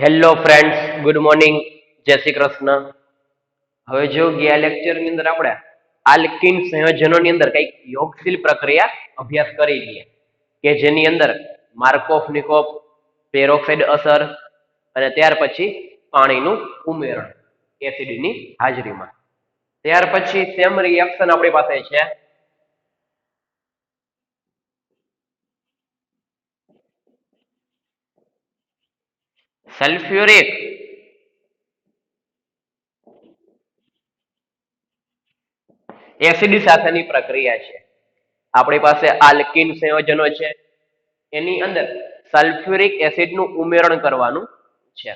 Hello friends, good morning, જય શ્રી કૃષ્ણ. હવે જો ગયા લેક્ચરની અંદર આપણે આલ્કિન સંયોજનોની અંદર કઈક યોગશીલ પ્રક્રિયા અભ્યાસ કરી ગયા કે જેની અંદર માર્કોફ નિકોફ પેરોક્સાઇડ અસર અને ત્યાર પછી પાણીનું ઉમેરણ એસિડની હાજરીમાં. ત્યાર પછી સેમ રિએક્શન આપણી પાસે છે સલ્ફ્યુરિક એસિડ સાથેની પ્રક્રિયા છે. આપણી પાસે આલ્કિન સંયોજનો છે, એની અંદર સલ્ફ્યુરિક એસિડનું ઉમેરણ કરવાનું છે.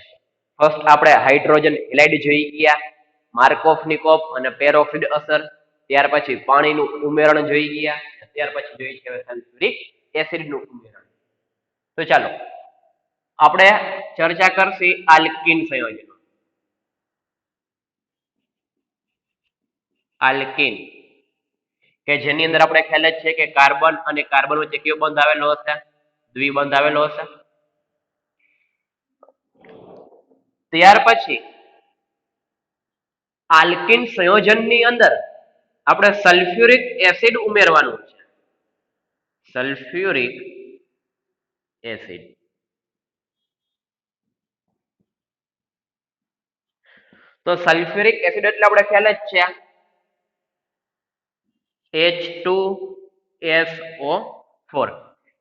ફર્સ્ટ આપણે હાઇડ્રોજન હેલાઇડ જોઈ ગયા, માર્કોફ નિકોફ અને પેરોક્સાઇડ અસર. ત્યાર પછી પાણીનું ઉમેરણ જોઈ ગયા, ત્યાર પછી જોઈ છે સલ્ફ્યુરિક એસિડનું ઉમેરણ. તો ચાલો આપણે ચર્ચા કરશી આલ્કિન સંયોજનો. આલ્કિન કે જેની અંદર આપણે ખ્યાલ જ છે કે કાર્બન અને કાર્બન વચ્ચે કયો બંધ આવેલો હશે? દ્વિબંધ આવેલો હશે. ત્યાર પછી આલ્કિન સંયોજનની અંદર આપણે સલ્ફ્યુરિક એસિડ ઉમેરવાનું છે. Sulphuric acid. તો સલ્ફ્યુરિક એસિડ એટલે આપણે ખ્યાલ જ છે H2SO4.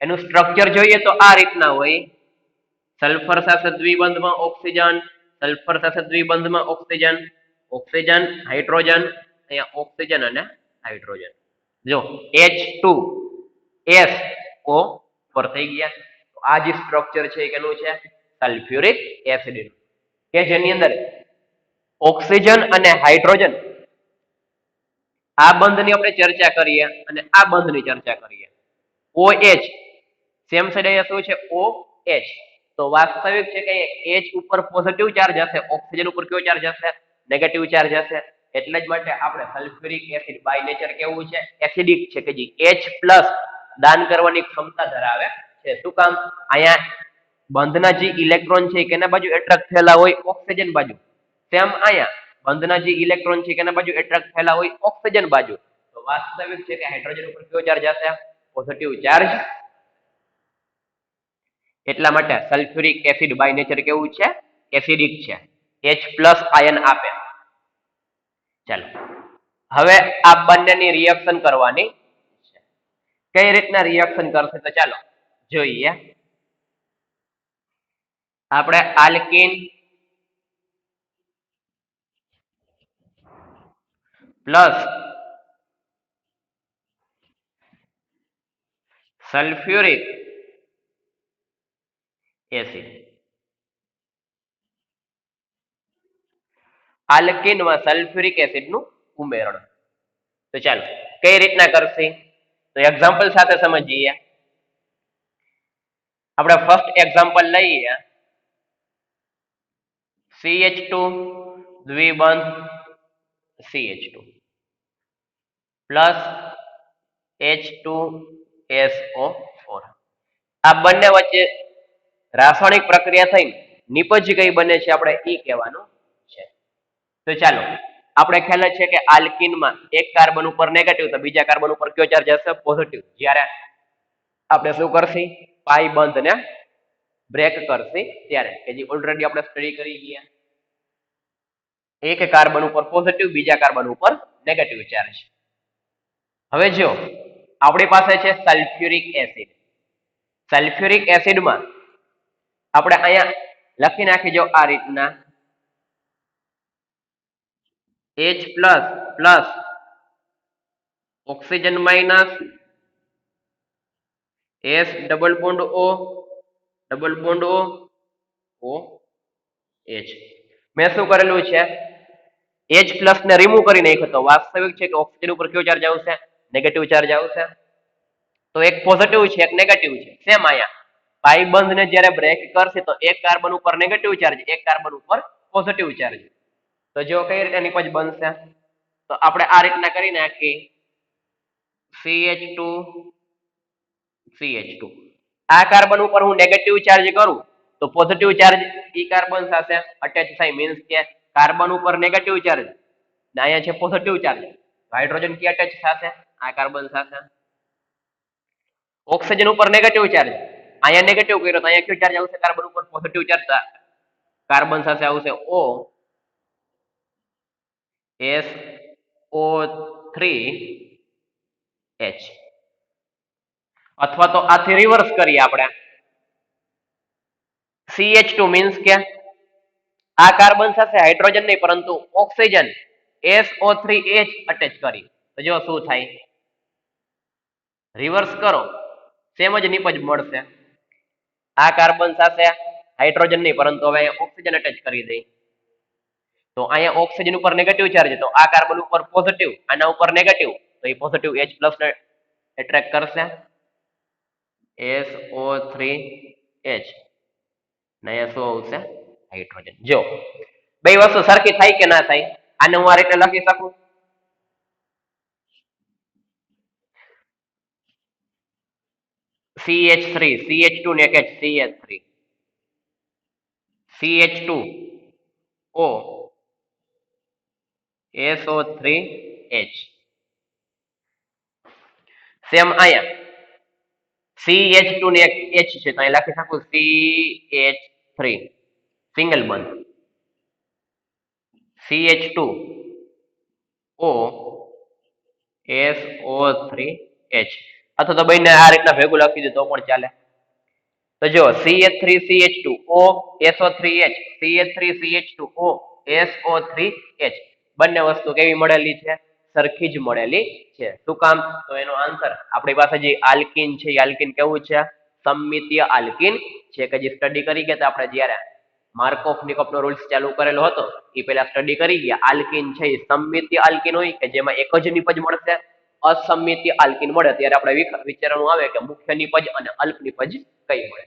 એનું સ્ટ્રક્ચર જોઈએ તો આ રીતના હોય. સલ્ફર સાથે દ્વિબંધમાં ઓક્સિજન, સલ્ફર સાથે દ્વિબંધમાં ઓક્સિજન, ઓક્સિજન હાઇડ્રોજન, અહીંયા ઓક્સિજન અને હાઇડ્રોજન. જો H2SO4 થઈ ગયા. તો આ જે સ્ટ્રક્ચર છે એ કેનું છે? સલ્ફ્યુરિક એસિડ, કે જેની અંદર ઓક્સિજન અને હાઇડ્રોજન આ બંધની આપણે ચર્ચા કરીએ અને આ બંધની ચર્ચા કરીએ. OH સેમ સાઈડ અહીંયા શું છે? OH. તો વાસ્તવિક છે કે H ઉપર પોઝિટિવ ચાર્જ હશે, ઓક્સિજન ઉપર કયો ચાર્જ હશે? નેગેટિવ ચાર્જ હશે. એટલે જ માટે આપણે સલ્ફ્યુરિક એસિડ બાય નેચર કેવું છે? એસિડિક છે, કે જે H+ દાન કરવાની ક્ષમતા ધરાવે છે. શું કામ? અહીંયા બંધના જે ઇલેક્ટ્રોન છે કેના બાજુ એટ્રેક્ટ થયેલા હોય? ઓક્સિજન બાજુ. તેમ અહીંયા બંધના જે ઇલેક્ટ્રોન છે કેના બાજુ એટ્રેક્ટ થયેલા હોય? ઓક્સિજન બાજુ. તો વાસ્તવિક છે કે હાઇડ્રોજન ઉપર કયો ચાર્જ હશે? Positive charge. એટલા માટે સલ્ફ્યુરિક એસિડ બાય નેચર કેવું છે? એસિડિક છે. H+ આયન આપે. ચાલો હવે આ બંનેની રિએક્શન કરવાની છે. કઈ રીતના રિએક્શન કરશે તો ચાલો જોઈએ. આપણે આલ્કિન પ્લસ સલ્ફ્યુરિક એસિડ. આલ્કિનમાં સલ્ફ્યુરિક એસિડનું ઉમેરણ. તો ચાલો કઈ રીતના કરશે તો એક્ઝામ્પલ સાથે સમજીએ. આપણે ફર્સ્ટ એક્ઝામ્પલ લઈએ. CH2 દ્વિબંધ CH2 plus H2SO4. આ બંને વચ્ચે રાસાયણિક પ્રક્રિયા થઈને નિપજ કઈ બને છે આપણે એ કહેવાનું છે. તો ચાલો આપણે ખ્યાલ છે કે આલ્કિનમાં એક કાર્બન ઉપર નેગેટિવ તો બીજા કાર્બન ઉપર કયો ચાર્જ હશે? પોઝિટિવ. જ્યારે આપણે શું કરશી? પાઈ બંધને બ્રેક કરશી ત્યારે, કે જે ઓલરેડી આપણે સ્ટડી કરી ગયા. એક કાર્બન ઉપર પોઝિટિવ, બીજા કાર્બન ઉપર નેગેટિવ ચાર્જ. હવે જો આપણી પાસે છે સલ્ફ્યુરિક એસિડ. સલ્ફ્યુરિક એસિડમાં આપણે અહીંયા લખી નાખીજો આ રીતના H+ plus oxygen minus S double bond O double bond O OH. મેં શું કરેલું છે? H+ ને રિમૂવ કરી નાખ્યો. તો વાસ્તવિક છે કે ઓક્સિજન ઉપર કયો ચાર્જ આવશે? નેગેટિવ ચાર્જ આવશે. તો એક પોઝિટિવ છે, એક નેગેટિવ છે. સેમ અહીંયા પાઈ બંધને જ્યારે બ્રેક કરશે તો એક કાર્બન ઉપર નેગેટિવ ચાર્જ, એક કાર્બન ઉપર પોઝિટિવ ચાર્જ. તો જો કઈ રીતે નિપજ બનશે તો આપણે આ રીતના કરી નાખી CH2 CH2. આ કાર્બન ઉપર હું નેગેટિવ ચાર્જ કરું તો પોઝિટિવ ચાર્જ ઈ કાર્બન સાથે અટેચ થાય મીન્સ કે કાર્બન ઉપર નેગેટિવ ચાર્જ ને અહીંયા છે પોઝિટિવ ચાર્જ. હાઇડ્રોજન કે અટેચ થશે આ કાર્બન સાથે. ઓક્સિજન ઉપર નેગેટિવ ચાર્જ, અહીંયા નેગેટિવ કર્યો તો અહીંયા કયો ચાર્જ આવશે કાર્બન ઉપર? Positive charge. કાર્બન સાથે આવશે O SO3H. અથવા તો આથી રિવર્સ કરીએ આપણે, CH2 મીન્સ કે આ કાર્બન સાથે હાઇડ્રોજન નહીં પરંતુ ઓક્સિજન SO3H અટેચ કરી તો જો શું થાય, રિવર્સ કરો સેમ જ નિપજ મળશે. આ કાર્બન સાથે હાઇડ્રોજન નહીં પરંતુ હવે ઓક્સિજન અટેચ કરી દઈ તો અહીંયા ઓક્સિજન ઉપર નેગેટિવ ચાર્જ, તો આ કાર્બન ઉપર પોઝિટિવ, આના ઉપર નેગેટિવ, તો એ પોઝિટિવ H પ્લસ ને એટ્રેક્ટ કરશે SO3H ને અહીંયા શું આવશે? હાઇડ્રોજન. જો બે વસ્તુ સરખી થાય કે ના થાય? આને હું આ રીતે લખી શકું, CH3 CH2 ને એક CH3 CH2O SO3H. સેમ અહીંયા CH2 ને એક H છે તો અહીં લખી શકું CH3 સિંગલ બંધ, CH2O SO3H. અથવા તો બંને આ રીતના ભેગું લખી દો તો પણ ચાલે. તો જો CH3CH2O SO3H CH3CH2O SO3H બંને વસ્તુ કેવી મળેલી છે? સરખી જ મળેલી છે. શું કામ? તો એનો આન્સર આપણી પાસે જે આલ્કીન છે એ આલ્કીન કેવું છે? સમમિતીય આલ્કીન છે કે જે સ્ટડી કરી ગયા હતા આપણે જ્યારે માર્કોફ નિકોપનો રૂલ્સ ચાલુ કરેલો હતો એ પહેલા સ્ટડી કરી ગયા. આલ્કીન છે એ સમમિતીય આલ્કીન હોય કે જેમાં એક જ નિપજ મળશે, અસમિતીય આલ્કીન મળે ત્યારે આપણે વિચારવાનું આવે કે મુખ્ય નિપજ અને અલ્પ નિપજ કઈ મળે.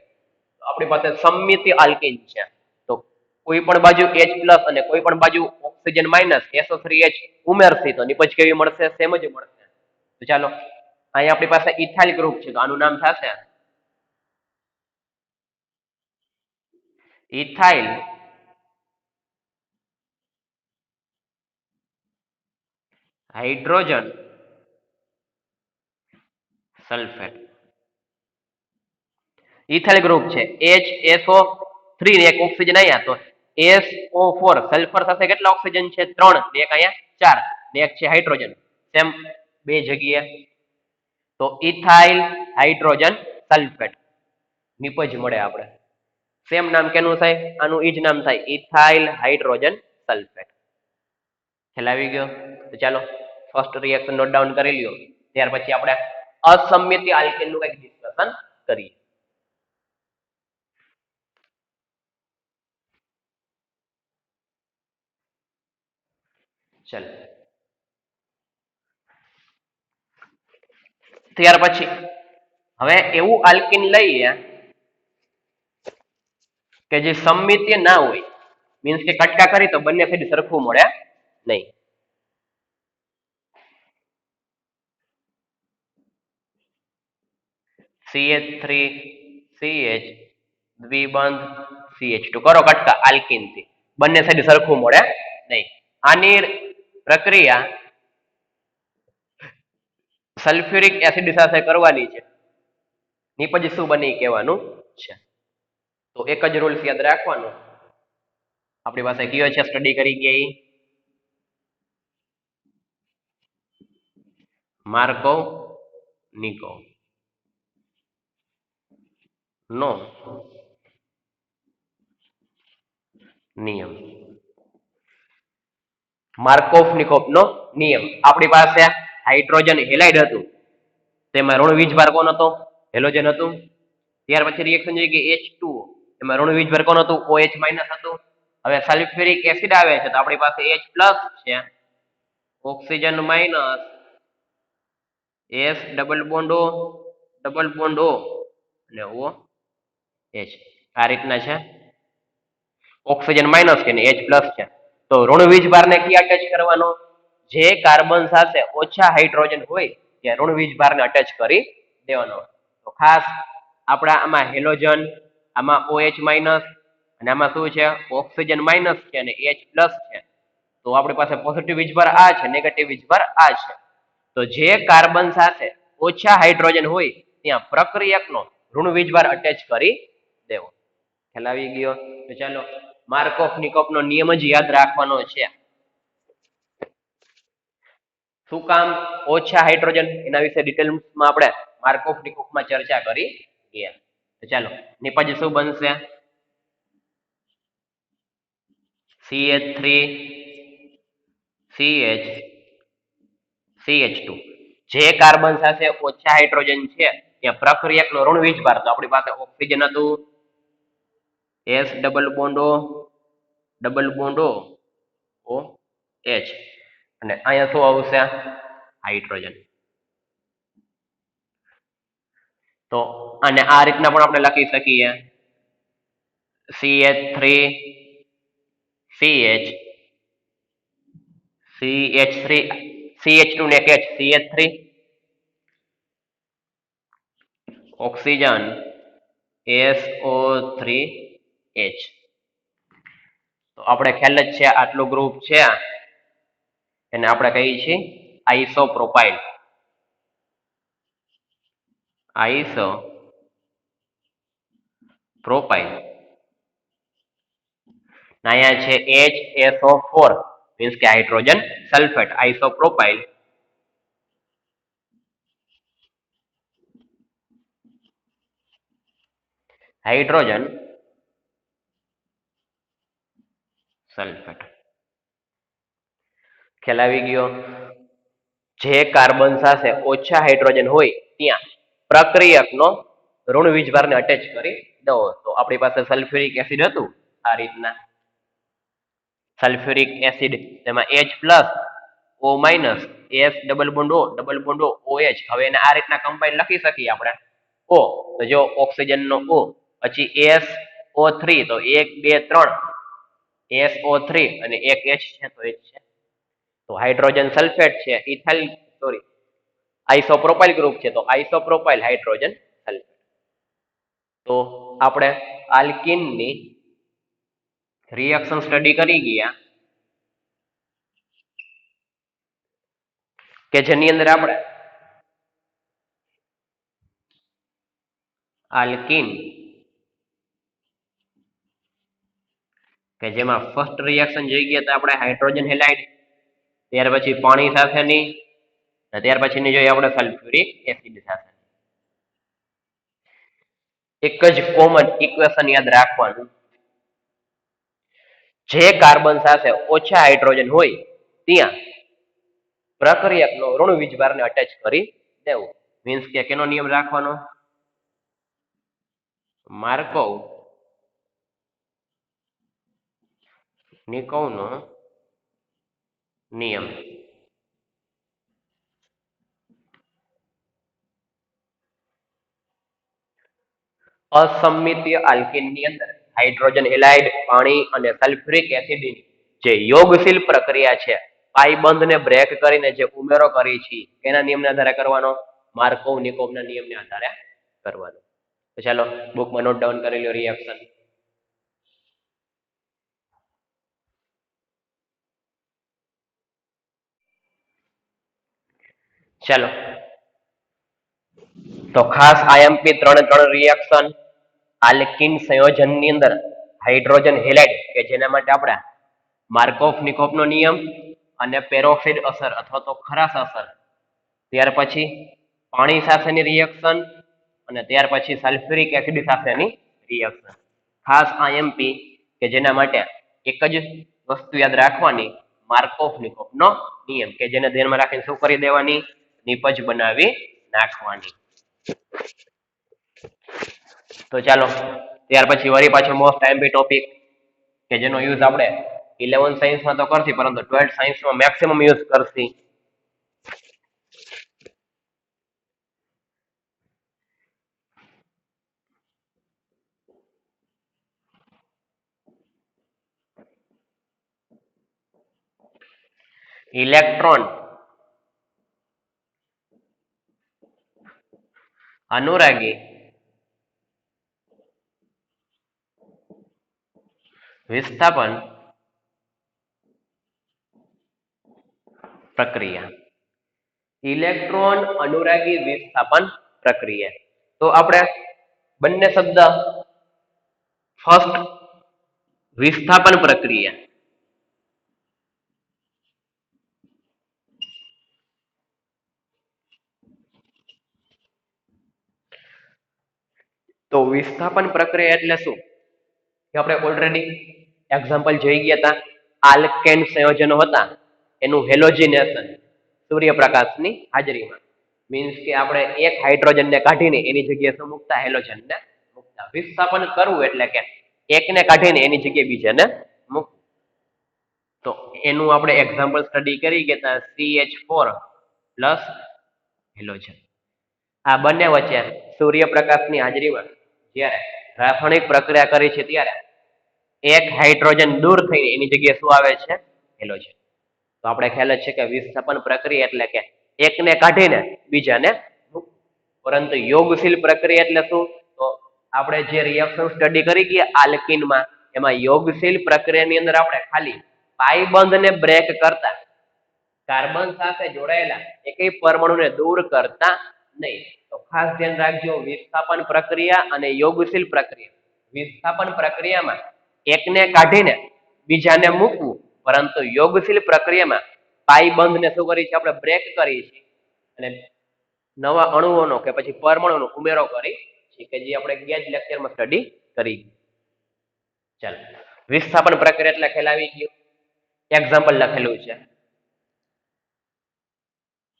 તો આપણી પાસે સમમિતીય આલ્કીન છે તો કોઈ પણ બાજુ H પ્લસ અને કોઈ પણ બાજુ ઓક્સિજન માઇનસ SO3H ઉમેરશે તો નિપજ કેવી મળશે? સેમ જ મળશે. તો ચાલો અહીંયા આપણી પાસે ઇથાઇલ ગ્રુપ છે તો આનું નામ થશે ethyl hydrogen sulphate. Ethyl group છે HSO3 ને એક ઓક્સિજન અહીંયા તો SO4 સલ્ફર સાથે કેટલા ઓક્સિજન છે? 3 ને એક અહીંયા 4 ને એક છે હાઇડ્રોજન સેમ બે જગ્યાએ તો ઇથાઇલ હાઇડ્રોજન સલ્ફેટ નિપજ મળે આપણે. સેમ નામ કેનું થાય? આનું ઈ જ નામ થાય ઇથાઇલ હાઇડ્રોજન સલ્ફેટ. ખ્યાલ આવી ગયો? તો ચાલો ફર્સ્ટ રિએક્શન નોટ ડાઉન કરી લ્યો, ત્યાર પછી આપણે અસમિતીય આલ્કેન નું કંઈક ડિસ્કશન કરીએ. ચાલો ત્યાર પછી હવે એવું આલ્કીન લઈએ કે જે સમમિતીય ના હોય, મીન્સ કે કટકા કરી તો બંને સાઈડ સરખું મળે નહીં. CH3CH દ્વિબંધ CH2 કરો કટકા આલ્કીન થી, બંને સાઈડ સરખું મળે નહીં. આની પ્રક્રિયા સલ્ફ્યુરિક એસિડ સાથે કરવાની છે. નિપજ શું બની કહેવાનું છે. તો એક જ રૂલ્સ યાદ રાખવાનો આપણી પાસે કયો છે સ્ટડી કરી ગયા માર્કોવ નિકોવ નો નિયમ. માર્કોફ નિકોપ નો નિયમ. આપણી પાસે હાઇડ્રોજન હેલાઇડ હતું તેમાં ઋણ વીજભાર કોણ હતો? હેલોજન હતું. ત્યાર પછી રિએક્શન જોઈએ કે H2O એમાં ઋણ વીજભાર કોણ હતું? OH માઇનસ હતું. હવે સલ્ફ્યુરિક એસિડ આવે છે તો આપણી પાસે H પ્લસ છે, oxygen minus S double bond O અને O H આ રીતના છે. ઓક્સિજન માઇનસ છે ને H પ્લસ છે તો ઋણ વીજભારને ક્યાં અટેચ કરવાનો? જે કાર્બન સાથે ઓછા હાઇડ્રોજન હોય ત્યાં ઋણ વીજભારને અટેચ કરી દેવાનો. તો ખાસ આપણા આમાં હેલોજન, આમાં OH માઇનસ અને આમાં શું છે, ઓક્સિજન માઇનસ છે અને H પ્લસ છે. તો આપણી પાસે પોઝિટિવ વીજભાર આ છે, નેગેટિવ વીજભાર આ છે. તો જે કાર્બન સાથે ઓછા હાઇડ્રોજન હોય ત્યાં પ્રક્રિયકનો ઋણ વીજભાર અટેચ કરી દેવો. ખ્યાલ આવી ગયો? તો ચાલો માર્કોફ-નિકોફનો નિયમ જ યાદ રાખવાનો છે. શું કામ ઓછા હાઇડ્રોજન, એના વિશે ડિટેલ્સમાં આપણે માર્કોફ-નિકોફમાં ચર્ચા કરી ગયા. તો ચાલો નિપજ શું બનશે? CH3 CH CH2. જે કાર્બન સાથે ઓછા હાઇડ્રોજન છે ત્યાં પ્રક્રિયકનો ઋણ વીજભાર, તો આપણી પાસે ઓક્સિજન હતું, S double bond O H, અને અહીંયા શું આવશે? હાઇડ્રોજન. તો અને આ રીતના પણ આપણે લખી શકીએ, CH3 CH CH3 CH2 ને H, CH3 ઓક્સિજન SO3H. તો આપણે ખ્યાલ જ છે આટલું ગ્રુપ છે એને આપણે કહીએ છીએ આઇસોપ્રોપાઇલ. આઇસોપ્રોપાઇલ. અહીંયા છે HSO4 મીન્સ કે hydrogen sulphate, isopropyl. Hydrogen sulphate. ખ્યાલ આવી ગયો? જે કાર્બન સાથે ઓછા હાઇડ્રોજન હોય ત્યાં પ્રક્રિયકનો ઋણ વીજભારને અટેચ કરી દો. તો આપણી પાસે સલ્ફ્યુરિક એસિડ હતું આ રીતના, સલ્ફ્યુરિક એસિડ, તેમાં H plus O minus S double bond O OH. હવે એને આ રીતના કમ્બાઈન લખી શકીએ આપણે. O તો જો ઓક્સિજન નો O, પછી SO3 તો 1 2 3 SO3 અને એક H છે તો H છે. તો હાઇડ્રોજન સલ્ફેટ છે, ઇથાઇલ સોરી આઇસોપ્રોપાઇલ ગ્રુપ છે, તો આઇસોપ્રોપાઇલ હાઇડ્રોજન સલ્ફેટ. તો આપણે આલ્કીનની રિએક્શન સ્ટડી કરી ગયા કે જેની અંદર આપણે આલ્કીન કે જેમાં ફર્સ્ટ રિએક્શન જોઈ ગયા તો આપણે હાઇડ્રોજન હેલાઇડ, ત્યાર પછી પાણી સાથેની, ત્યાર પછીની જોઈએ આપણે સલ્ફ્યુરિક એસિડ સાથે. એક જ કોમન ઇક્વેશન યાદ રાખવાનું, જે કાર્બન સાથે ઓછા હાઇડ્રોજન હોય ત્યાં પ્રક્રિયકનો ઋણ વીજભારને અટેચ કરી દેવું. મીન્સ કે કેનો નિયમ રાખવાનો? માર્કોવ નિકોવનો નિયમ. અસમિતીય આલ્કીનની અંદર હાઇડ્રોજન હેલાઇડ, પાણી અને સલ્ફ્યુરિક એસિડની જે યોગશીલ પ્રક્રિયા છે, પાઈબંધને બ્રેક કરીને જે ઉમેરો કરી છે એના નિયમના આધારે કરવાનો, માર્કોવ નિકોવના નિયમને આધારે કરવાનો. તો ચાલો બુકમાં નોટ ડાઉન કરી લો રિએક્શન. ચાલો તો ખાસ આઈએમપી 3 રિએક્શન આલ્કીન સંયોજનની અંદર હાઇડ્રોજન હેલાઇડ કે જેના માટે આપણે માર્કોવ નિકોવનો નિયમ અને પેરોક્સાઇડ અસર અથવા તો ખરાશ અસર, ત્યાર પછી પાણી સાથેની રિએક્શન અને ત્યાર પછી સલ્ફ્યુરિક એસિડ સાથેની રિએક્શન. ખાસ આઈએમપી કે જેના માટે એક જ વસ્તુ યાદ રાખવાની, માર્કોવ નિકોવનો નિયમ, કે જેને ધ્યાનમાં રાખીને શું કરી દેવાની? નિપજ બનાવી નાખવાની. તો ચાલો ત્યાર પછી વળી પાછો મોસ્ટ આઈએમપી ટોપિક કે જેનો યુઝ આપણે 11 સાયન્સમાં તો કરશી પરંતુ 12 સાયન્સમાં મેક્સિમમ યુઝ કરશી. ઇલેક્ટ્રોન અનુરાગી વિસ્થાપન પ્રક્રિયા, ઇલેક્ટ્રોન અનુરાગી વિસ્થાપન પ્રક્રિયા. તો આપણે બંને શબ્દ ફર્સ્ટ વિસ્થાપન પ્રક્રિયા, તો વિસ્થાપન પ્રક્રિયા એટલે શું કે આપણે ઓલરેડી એક્ઝામ્પલ જોઈ ગયા હતા. આલ્કેન સંયોજનો હતા એનું હેલોજિનેશન સૂર્યપ્રકાશની હાજરીમાં, મીન્સ કે આપણે એક હાઇડ્રોજનને કાઢીને એની જગ્યાએ શું મૂકતા, હેલોજનને મૂકતા. વિસ્થાપન કરવું એટલે કે એકને કાઢીને એની જગ્યાએ બીજાને મૂકવું. તો એનું આપણે એક્ઝામ્પલ સ્ટડી કરી ગયા CH4 પ્લસ હેલોજન. આ બંને વચ્ચે સૂર્યપ્રકાશની હાજરીમાં જ્યારે રાસાયણિક પ્રક્રિયા કરી છે ત્યારે એક હાઇડ્રોજન દૂર થઈને એની જગ્યાએ શું આવે છે, હેલોજન. તો આપણે ખ્યાલ જ છે કે વિસ્થાપન પ્રક્રિયા એટલે કે એકને કાઢીને બીજાને મૂકવું. પરંતુ યોગશીલ પ્રક્રિયા એટલે શું, તો આપણે જે રિએક્શન સ્ટડી કરી ગયા આલ્કીનમાં, એમાં યોગશીલ પ્રક્રિયાની અંદર આપણે ખાલી પાઈબંધને બ્રેક કરતા, કાર્બન સાથે જોડાયેલા એકેય પરમાણુને દૂર કરતા નહીં. તો ખાસ ધ્યાન રાખજો, વિસ્થાપન પ્રક્રિયા અને યોગશીલ પ્રક્રિયા. વિસ્થાપન પ્રક્રિયામાં એકને કાઢીને બીજાને મૂકવું, પરંતુ યોગશીલ પ્રક્રિયામાં પાઈબંધને શું કરી છે, આપણે બ્રેક કરી છે અને નવા અણુઓનો કે પછી પરમાણુનો ઉમેરો કરી છે કે જે આપણે ગયા જ લેક્ચરમાં સ્ટડી કરી. ચાલો, વિસ્થાપન પ્રક્રિયા એટલે ખ્યાલ આવી ગયો, એક્ઝામ્પલ લખેલું છે.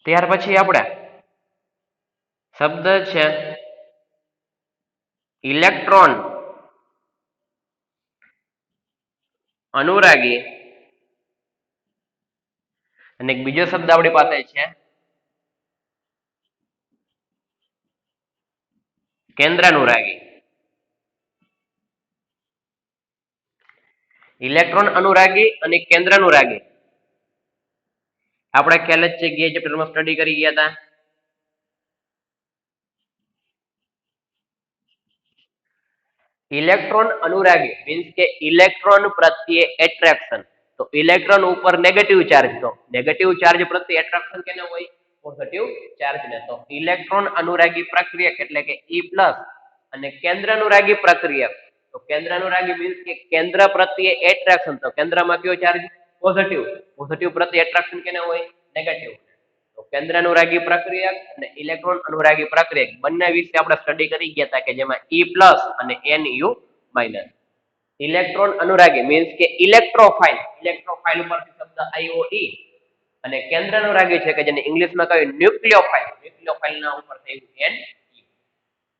ત્યાર પછી આપણે શબ્દ છે ઇલેક્ટ્રોન અનુરાગી અને એક બીજો શબ્દ આપણી પાસે છે કેન્દ્રાનુરાગી. ઇલેક્ટ્રોન અનુરાગી અને કેન્દ્રાનુરાગી આપણે ખ્યાલ જ છે, ગયા ચેપ્ટરમાં સ્ટડી કરી ગયા હતા. ઇલેક્ટ્રોન અનુરાગી મીન્સ કે ઇલેક્ટ્રોન પ્રત્યે એટ્રેક્શન. તો ઇલેક્ટ્રોન ઉપર નેગેટિવ ચાર્જ, તો નેગેટિવ ચાર્જ પ્રત્યે એટ્રેક્શન કેને હોય, પોઝિટિવ ચાર્જ ને. તો ઇલેક્ટ્રોન અનુરાગી પ્રક્રિયા એટલે કે E+ અને કેન્દ્ર અનુરાગી પ્રક્રિયા, તો કેન્દ્ર અનુરાગી મીન્સ કે કેન્દ્ર પ્રત્યે એટ્રેક્શન. તો કેન્દ્રમાં કયો ચાર્જ, પોઝિટિવ. પોઝિટિવ પ્રત્યે એટ્રેક્શન કેને હોય, નેગેટિવ. તો કેન્દ્ર અનુરાગી પ્રક્રિયા અને ઇલેક્ટ્રોન અનુરાગી પ્રક્રિયા બંને વિશે આપણે સ્ટડી કરી ગયા હતા કે જેમાં E+ અને Nu-. ઇલેક્ટ્રોન અનુરાગી મીન્સ કે ઇલેક્ટ્રોફાઇલ, ઇલેક્ટ્રોફાઇલ ઉપરથી શબ્દ આવ્યો E, અને કેન્દ્ર અનુરાગી છે કે જેને ઇંગ્લિશમાં કહ્યું ન્યુક્લિયોફાઇલ, ન્યુક્લિયોફાઇલના ઉપર થયું Ne.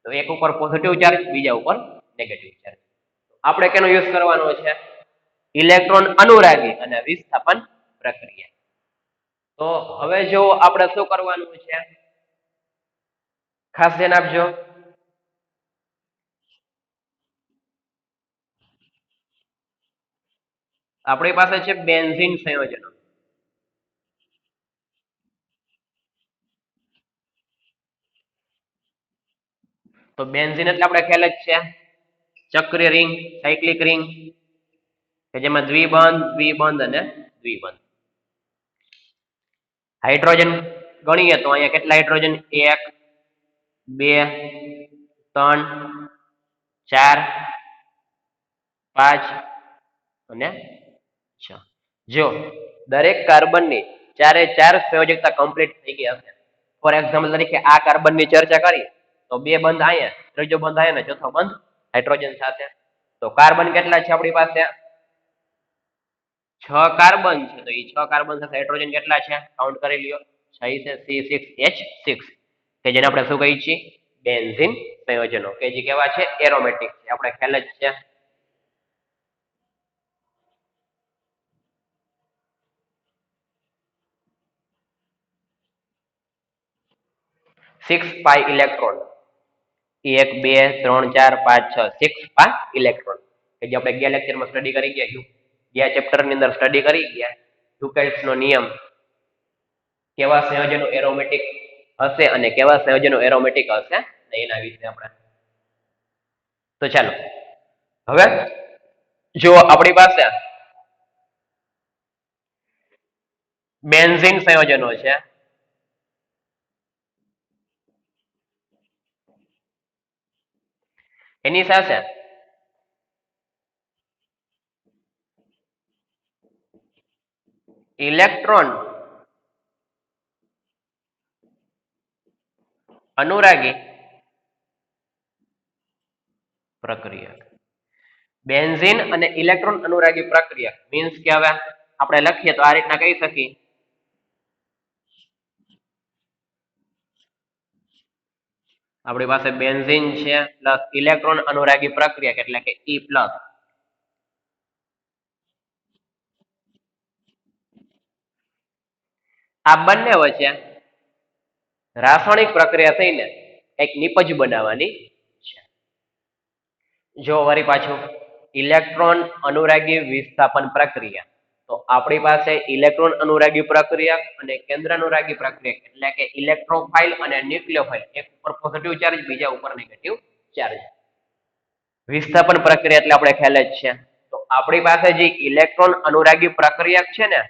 તો એક ઉપર પોઝિટિવ ચાર્જ, બીજા ઉપર નેગેટિવ ચાર્જ. આપણે કેનો યુઝ કરવાનો છે, ઇલેક્ટ્રોન અનુરાગી અને વિસ્થાપન પ્રક્રિયા. તો હવે જો આપણે શું કરવાનું છે, ખાસ ધ્યાન આપજો. આપણી પાસે છે બેન્ઝીન સંયોજનો. તો બેન્ઝીન એટલે આપણે ખ્યાલ જ છે, ચક્રીય રિંગ, સાયક્લિક રિંગ કે જેમાં દ્વિબંધ, દ્વિબંધ અને દ્વિબંધ. હાઇડ્રોજન ગણીએ તો અહીંયા કેટલા હાઇડ્રોજન, 1 2 3 4 5 અને 6. જો દરેક કાર્બનની 4 સંયોજકતા કમ્પ્લીટ થઈ ગઈ હશે, ફોર એક્ઝામ્પલ તરીકે આ કાર્બનની ચર્ચા કરી તો 2 બંધ અહીંયા, ત્રીજો બંધ અહીંયા ને ચોથો બંધ હાઇડ્રોજન સાથે. તો કાર્બન કેટલા છે આપણી પાસે, 6 કાર્બન છે. તો એ 6 કાર્બન સાથે હાઇડ્રોજન કેટલા છે, કાઉન્ટ કરી લ્યો. 6 છે C6H6 કે જેને આપણે શું કહીએ છીએ, બેન્ઝીન સંયોજનો, કે જે કેવા છે, એરોમેટિક છે. આપણે ખ્યાલ જ છે. સિક્સ પાઈ ઇલેક્ટ્રોન, 1 2 3 4 5 6, 6 પાઈ ઇલેક્ટ્રોન કે જે આપણે ગયા લેક્ચરમાં સ્ટડી કરી ગયા, ગયા ચેપ્ટરની અંદર સ્ટડી કરી ગયા. ડુકેલ્સનો નિયમ, કેવા સંયોજનો એરોમેટિક હશે અને કેવા સંયોજનો એરોમેટિક હશે એના વિશે આપણે. તો ચાલો હવે જો આપણી પાસે બેન્ઝીન સંયોજનો છે, એની સાથે ઇલેક્ટ્રોન અનુરાગી પ્રક્રિયા. બેન્ઝીન અને ઇલેક્ટ્રોન અનુરાગી પ્રક્રિયા મીન્સ કે હવે આપણે લખીએ તો આ રીતના કહી શકીએ આપણી પાસે બેન્ઝીન છે પ્લસ ઇલેક્ટ્રોન અનુરાગી પ્રક્રિયા એટલે કે E પ્લસ. આ બંને વચ્ચે રાસાયણિક પ્રક્રિયા થઈને એક નિપજ બનાવવાની છે. જો વળી પાછું ઇલેક્ટ્રોન અનુરાગી વિસ્થાપન પ્રક્રિયા, તો આપણી પાસે ઇલેક્ટ્રોન અનુરાગી પ્રક્રિયા અને કેન્દ્ર અનુરાગી પ્રક્રિયા એટલે કે ઇલેક્ટ્રોફાઇલ અને ન્યુક્લિયોફાઇલ, એક ઉપર પોઝિટિવ ચાર્જ બીજા ઉપર નેગેટિવ ચાર્જ. વિસ્થાપન પ્રક્રિયા એટલે આપણે ખ્યાલ જ છે. તો આપણી પાસે જે ઇલેક્ટ્રોન અનુરાગી પ્રક્રિયા છે ને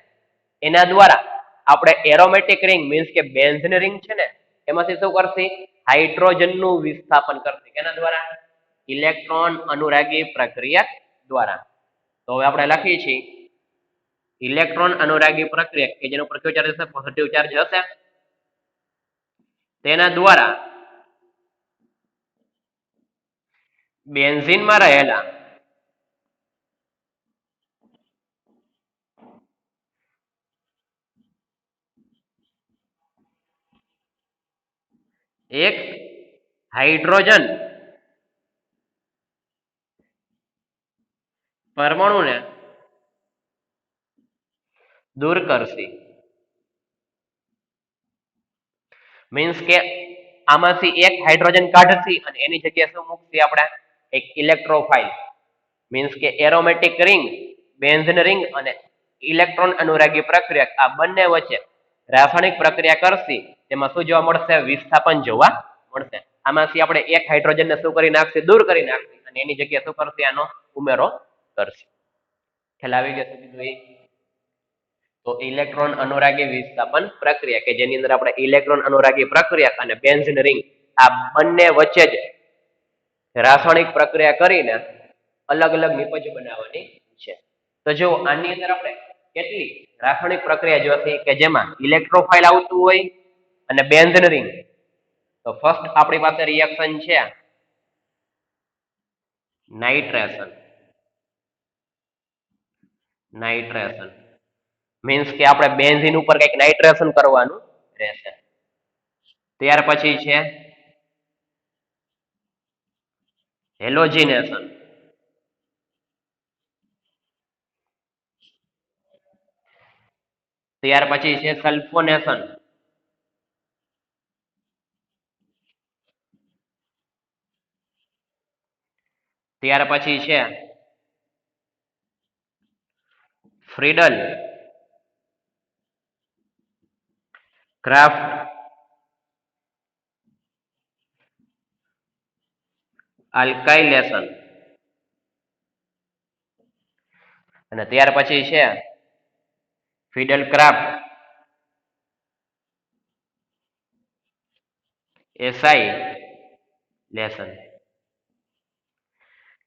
એના દ્વારા આપણે એરોમેટિક રિંગ મીન્સ કે બેન્ઝીન રિંગ છે ને એમાંથી શું કરશે? હાઇડ્રોજન નું વિસ્થાપન કરશે. કેના દ્વારા? ઇલેક્ટ્રોન અનુરાગી પ્રક્રિયા દ્વારા. તો હવે આપણે લખીએ છીએ ઇલેક્ટ્રોન અનુરાગી પ્રક્રિયા કે જેનો પ્રત્યુત ચાર્જ હશે પોઝિટિવ ચાર્જ હશે, તેના દ્વારા બેન્ઝીનમાં રહેલા એક હાઇડ્રોજન પરમાણુને દૂર કરશે. મીન્સ કે આમાંથી એક હાઇડ્રોજન કાઢશે અને એની જગ્યાએ શું મૂકશે? આપણે એક ઇલેક્ટ્રોફાઇલ મીન્સ કે એરોમેટિક રિંગ, બેન્ઝીન રિંગ અને ઇલેક્ટ્રોન અનુરાગી પ્રક્રિયા આ બંને વચ્ચે રાસાયણિક પ્રક્રિયા કરશે. તેમાં શું જોવા મળશે? વિસ્થાપન જોવા મળશે. આમાંથી આપણે એક હાઇડ્રોજનને શું કરી નાખશે? દૂર કરી નાખશે અને એની જગ્યાએ શું કરશે? આનો ઉમેરો કરશે. ખ્યાલ આવી ગયો સુધી? તો ઇલેક્ટ્રોન અનુરાગી વિસ્થાપન પ્રક્રિયા કે જેની અંદર આપણે ઇલેક્ટ્રોન અનુરાગી પ્રક્રિયા અને બેન્ઝીન રિંગ આ બંને વચ્ચે જ રાસાયણિક પ્રક્રિયા કરીને અલગ અલગ નિપજ બનાવવાની છે. તો જો આની અંદર આપણે કેટલી રાસાયણિક પ્રક્રિયા જોશે કે જેમાં ઇલેક્ટ્રોફાઇલ આવતું હોય અને બેન્ઝીન રિંગ. તો ફર્સ્ટ આપણી પાસે રિએક્શન છે નાઇટ્રેશન. નાઇટ્રેશન મીન્સ કે આપણે બેન્ઝીન ઉપર કંઈક નાઇટ્રેશન કરવાનું રહેશે. ત્યાર પછી છે હેલોજિનેશન. ત્યાર પછી છે સલ્ફોનેશન. ત્યાર પછી છે ફ્રીડલ ક્રાફ્ટ આલ્કાઇલેશન. અને ત્યાર પછી છે ફિડલ ક્રાફ્ટ એસાઇલેશન.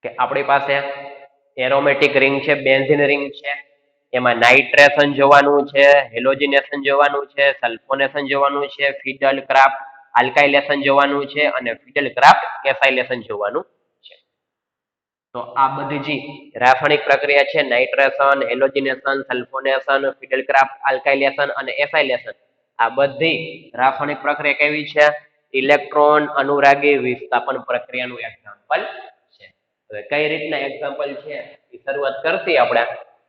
કે આપણી પાસે એરોમેટિક રિંગ છે, બેન્ઝીન રિંગ છે, એમાં નાઇટ્રેશન જોવાનું છે, હેલોજિનેશન જોવાનું છે, સલ્ફોનેશન જોવાનું છે, ફિડલ ક્રાફ્ટ આલ્કાઇલેશન જોવાનું છે અને ફિડલ ક્રાફ્ટ એસાઇલેશન જોવાનું છે. તો આ બધી જે રાસાયણિક પ્રક્રિયા છે nitration, halogenation, sulphonation, Friedel Craft alkylation અને એસાઇલેશન આ બધી રાસાયણિક પ્રક્રિયા કેવી છે? ઇલેક્ટ્રોન અનુરાગી વિસ્થાપન પ્રક્રિયાનું એક્ઝામ્પલ છે. હવે કઈ રીતના એક્ઝામ્પલ છે એ શરૂઆત કરતી આપણે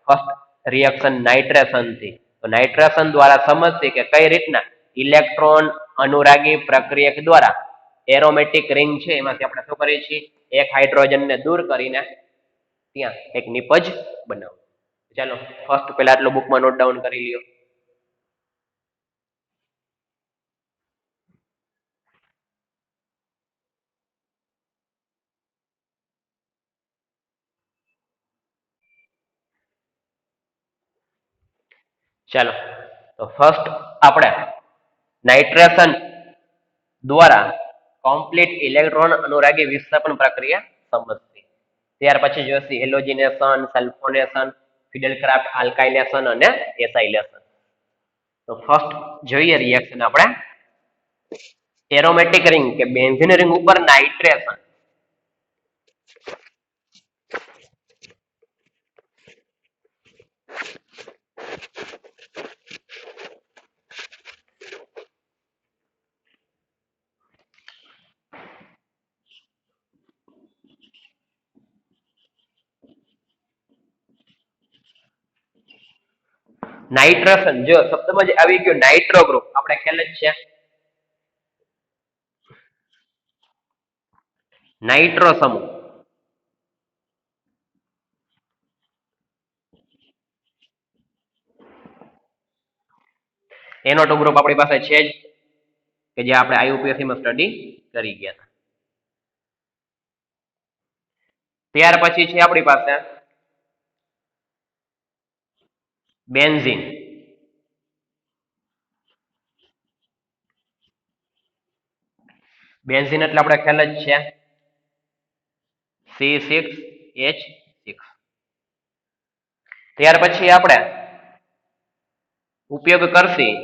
ફર્સ્ટ રિએક્શન નાઇટ્રેશન થી. તો નાઇટ્રેશન દ્વારા સમજશે કે કઈ રીતના ઇલેક્ટ્રોન અનુરાગી પ્રક્રિયા દ્વારા એરોમેટિક રિંગ છે એમાંથી આપણે શું કરીએ છીએ? એક હાઇડ્રોજનને દૂર કરીને ત્યાં એક નિપજ બનાવો. ચાલો ફર્સ્ટ પહેલા આટલો બુકમાં નોટ ડાઉન કરી લ્યો. ચાલો તો ફર્સ્ટ આપણે નાઇટ્રેશન દ્વારા કમ્પ્લીટ ઇલેક્ટ્રોન અનુરાગી વિસ્થાપન પ્રક્રિયા સમજતી. ત્યાર પછી જોઈશે હેલોજિનેશન, સલ્ફોનેશન, ફિડલક્રાફ્ટ આલ્કાઇલેશન અને એસાઇલેશન. તો ફર્સ્ટ જોઈએ રિએક્શન આપણે એરોમેટિક રિંગ કે બેન્ઝીન રિંગ ઉપર નાઇટ્રેશન. નાઇટ્રેશન જો શબ્દમાં જ આવી ગયો નાઇટ્રો ગ્રુપ આપણે ખ્યાલ જ છે નાઇટ્રો સમૂહ. એનો ટુ ગ્રુપ આપણી પાસે છે જ કે જે આપણે આઈયુપીએસસી માં સ્ટડી કરી ગયા હતા. ત્યાર પછી છે આપણી પાસે બેન્ઝીન. બેન્ઝીન એટલે આપણે ખ્યાલ જ છે C6H6. ત્યાર પછી આપણે ઉપયોગ કરશી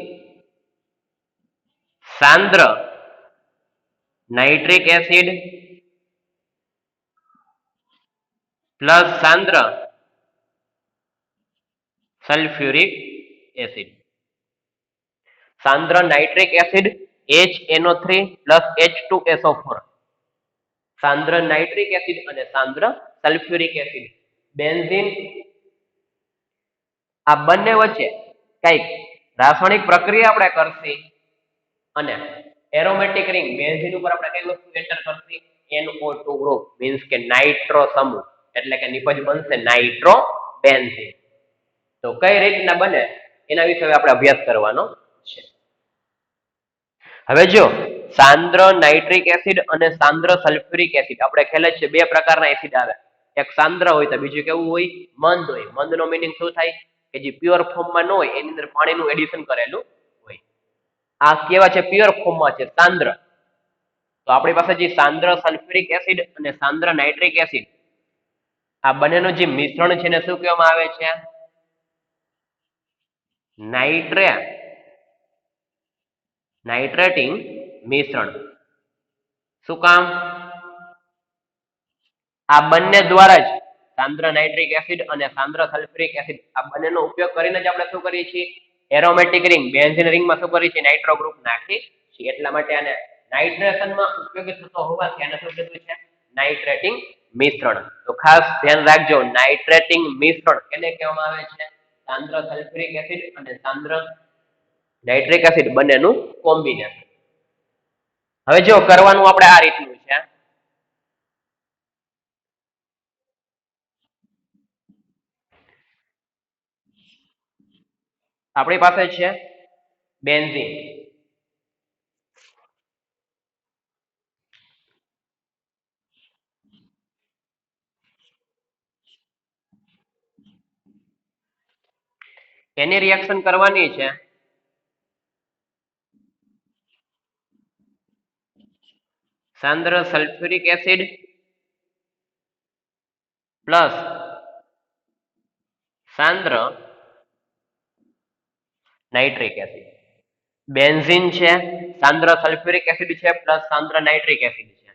સાંદ્ર નાઇટ્રિક એસિડ પ્લસ સાંદ્ર સલ્ફ્યુરિક એસિડ. સાંદ્ર nitric acid HNO3 plus H2SO4. સાંદ્ર નાઇટ્રિક એસિડ અને સાંદ્ર સલ્ફ્યુરિક એસિડ બેન્ઝીન આ બંને વચ્ચે કઈક રાસાયણિક પ્રક્રિયા આપણે કરશી અને એરોમેટિક રિંગ બેન્ઝીન ઉપર આપણે કઈ વસ્તુ એન્ટર કરશી NO2 ગ્રુપ મીન્સ કે નાઇટ્રો સમૂહ એટલે કે નિપજ બનશે નાઇટ્રો બેન્ઝીન. તો કઈ રીતના બને એના વિશે આપણે અભ્યાસ કરવાનો છે. હવે જો સાંદ્ર નાઇટ્રિક એસિડ અને સાંદ્ર સલ્ફ્યુરિક એસિડ આપણે ખ્યાલ જ છે બે પ્રકારના એસિડ આવે. એક સાંદ્ર હોય તો બીજું કેવું હોય મંદ હોય. મંદનો મીનિંગ શું થાય કે જે પ્યોર ફોર્મમાં ન હોય એની અંદર પાણીનું એડિશન કરેલું હોય. આ કેવા છે પ્યોર ફોર્મમાં છે સાંદ્ર. તો આપણી પાસે જે સાંદ્ર સલ્ફ્યુરિક એસિડ અને સાંદ્ર નાઇટ્રિક એસિડ આ બંનેનું જે મિશ્રણ છે એને શું કહેવામાં આવે છે નાઇટ્રેટિંગ મિશ્રણ. શું કામ આ બંને દ્વારા જ સાંદ્ર નાઇટ્રિક એસિડ અને સાંદ્ર સલ્ફ્યુરિક એસિડ આ બંનેનો ઉપયોગ કરીને જ આપણે શું કરીએ છીએ એરોમેટિક રિંગ બેન્ઝીન રિંગમાં શું કરીએ છીએ નાઇટ્રો ગ્રુપ નાખી છીએ. એટલા માટે આને નાઇટ્રેશનમાં ઉપયોગી થતો હોવાથી આને શું કીધું છે નાઇટ્રેટિંગ મિશ્રણ. તો ખાસ ધ્યાન રાખજો નાઇટ્રેટિંગ મિશ્રણ કેને કહેવામાં આવે છે સાંદ્ર સલ્ફ્યુરિક એસિડ અને સાંદ્ર નાઇટ્રિક એસિડ બંનેનું કોમ્બિનેશન. હવે જો કરવાનું આપણે આ રીતનું છે આપણી પાસે છે બેન્ઝીન. એની રિએક્શન કરવાની છે સાંદ્ર સલ્ફ્યુરિક એસિડ પ્લસ સાંદ્ર નાઇટ્રિક એસિડ. બેન્ઝીન છે સાંદ્ર સલ્ફ્યુરિક એસિડ છે પ્લસ સાંદ્ર નાઇટ્રિક એસિડ છે.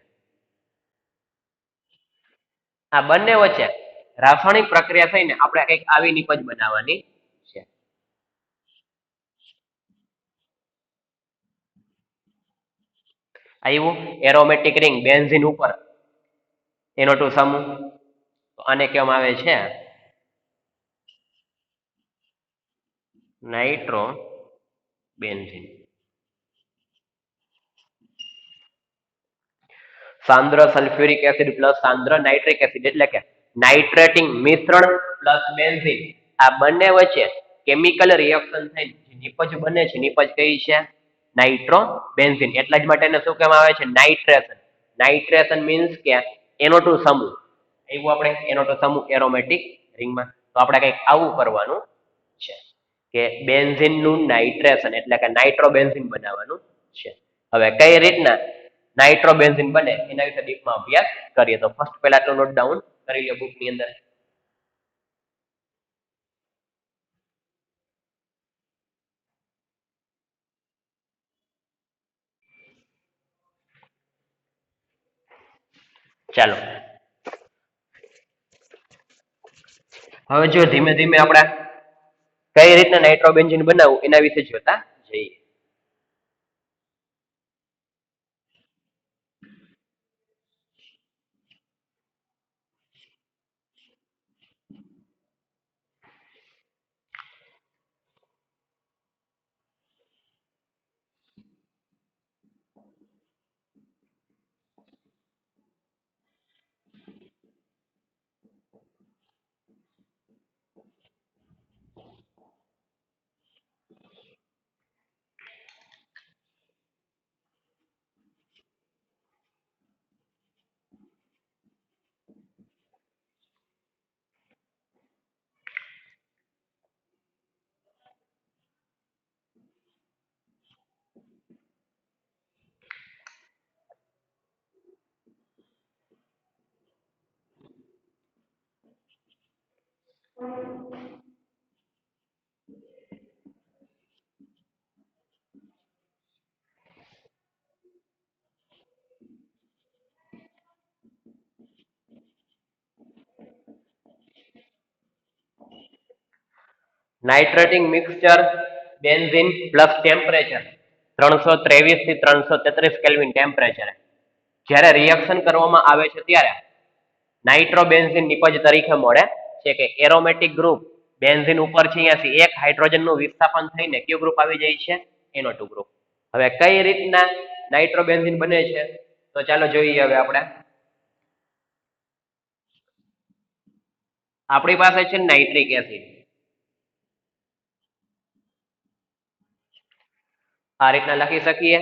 આ બંને વચ્ચે રાસાયણિક પ્રક્રિયા થઈને આપણે કંઈક આવી નિપજ બનાવવાની છે. આવ્યું એરોમેટિક રિંગ બેન્ઝીન ઉપર NO2 સમૂહ. તો આને કહેવામાં આવે છે નાઇટ્રો બેન્ઝીન. સાંદ્ર સલ્ફ્યુરિક એસિડ પ્લસ સાંદ્ર નાઇટ્રિક એસિડ એટલે કે નાઇટ્રેટિંગ મિશ્રણ પ્લસ બેન્ઝીન આ બંને વચ્ચે કેમિકલ રિએક્શન થઈ નિપજ બને છે. નિપજ કઈ છે નાઇટ્રો બેન્ઝીન. એટલા જ માટે એને શું કહેવામાં આવે છે નાઇટ્રેશન. નાઇટ્રેશન મીન્સ કે NO2 સમૂહ. એવું આપણે NO2 સમૂહ એરોમેટિક રિંગમાં. તો આપણે કંઈક આવું કરવાનું છે કે બેન્ઝીન નું નાઇટ્રેશન એટલે કે નાઇટ્રોબેન્ઝીન બનાવવાનું છે. હવે કઈ રીતના નાઇટ્રોબેન્ઝીન બને એના વિશે ડીપમાં અભ્યાસ કરીએ. તો ફર્સ્ટ પહેલા આટલું નોટ ડાઉન કરી લો બુક ની અંદર. ચાલો હવે જો ધીમે ધીમે આપણે કઈ રીતના નાઇટ્રોબેન્ઝીન બનાવવું એના વિશે જોતા જઈએ. નાઇટ્રેટિંગ મિક્સચર બેન્ઝીન પ્લસ ટેમ્પરેચર 323 થી 333 કેલ્વિન ટેમ્પરેચર જ્યારે રિએક્શન કરવામાં આવે છે ત્યારે નાઇટ્રોબેન્ઝીન નિપજ તરીકે મળે છે કે એરોમેટિક ગ્રુપ બેન્ઝીન ઉપર છે અહીંયાથી એક હાઇડ્રોજનનું વિસ્થાપન થઈને કયું ગ્રુપ આવી જાય છે NO2 ગ્રુપ. હવે કઈ રીતના નાઇટ્રોબેન્ઝીન બને છે તો ચાલો જોઈએ. હવે આપણી પાસે છે નાઇટ્રિક એસિડ. આ રીતના લખી શકીએ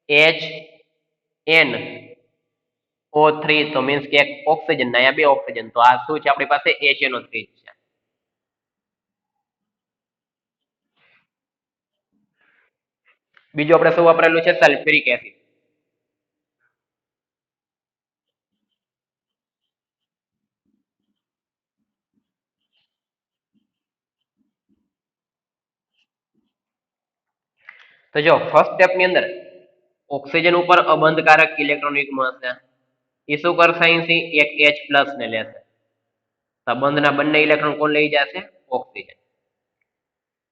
HNO3 તો મીન્સ કે એક ઓક્સિજન ના બે ઓક્સિજન તો આ શું છે આપણી પાસે HNO3 છે. બીજું આપણે શું વાપરેલું છે સલ્ફ્યુરિક એસિડ. તો જો ફર્સ્ટ સ્ટેપ ની અંદર ઓક્સિજન ઉપર અબંધકારક ઇલેક્ટ્રોન યુગ્મ હશે. એ શું કરશે અહીંથી એક H+ ને લેશે. સંબંધના બંને ઇલેક્ટ્રોન કોણ લઈ જશે ઓક્સિજન.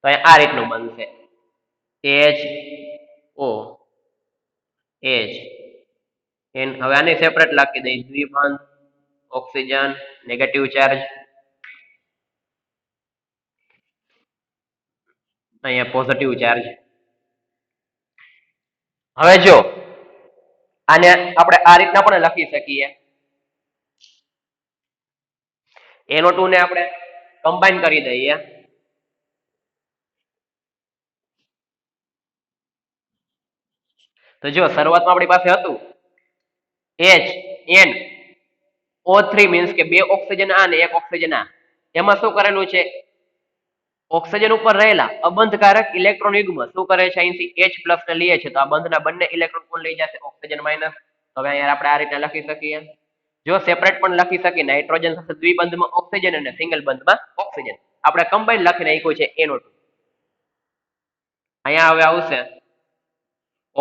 તો આ રીતનું બનશે HO H એન. હવે આને સેપરેટ લખી દઈ દ્વિબંધ ઓક્સિજન નેગેટિવ ચાર્જ અહીંયા પોઝિટિવ ચાર્જ. હવે જો આને આપણે આ રીતના પણ લખી શકીએ NO2 ને આપણે કમ્બાઈન કરી દઈએ તો જો શરૂઆતમાં આપણી પાસે હતું HNO3 મીન્સ કે બે ઓક્સિજન આ ને એક ઓક્સિજન આ. એમાં શું કરેલું છે ઓક્સિજન ઉપર રહેલા અબંધકારક ઇલેક્ટ્રોન યુગ્મ શું કરે છે અહીંથી H+ ને લઈએ છે તો આ બંધના બંને ઇલેક્ટ્રોન કોણ લઈ જશે ઓક્સિજન માઇનસ. હવે અહીંયા આપણે આ રીતે લખી શકીએ. જો સેપરેટ પણ લખી શકીએ નાઇટ્રોજન સાથે દ્વિબંધમાં ઓક્સિજન અને સિંગલ બંધમાં ઓક્સિજન. આપણે કમ્બાઈન લખી નાખ્યું છે NO2. અહીંયા હવે આવશે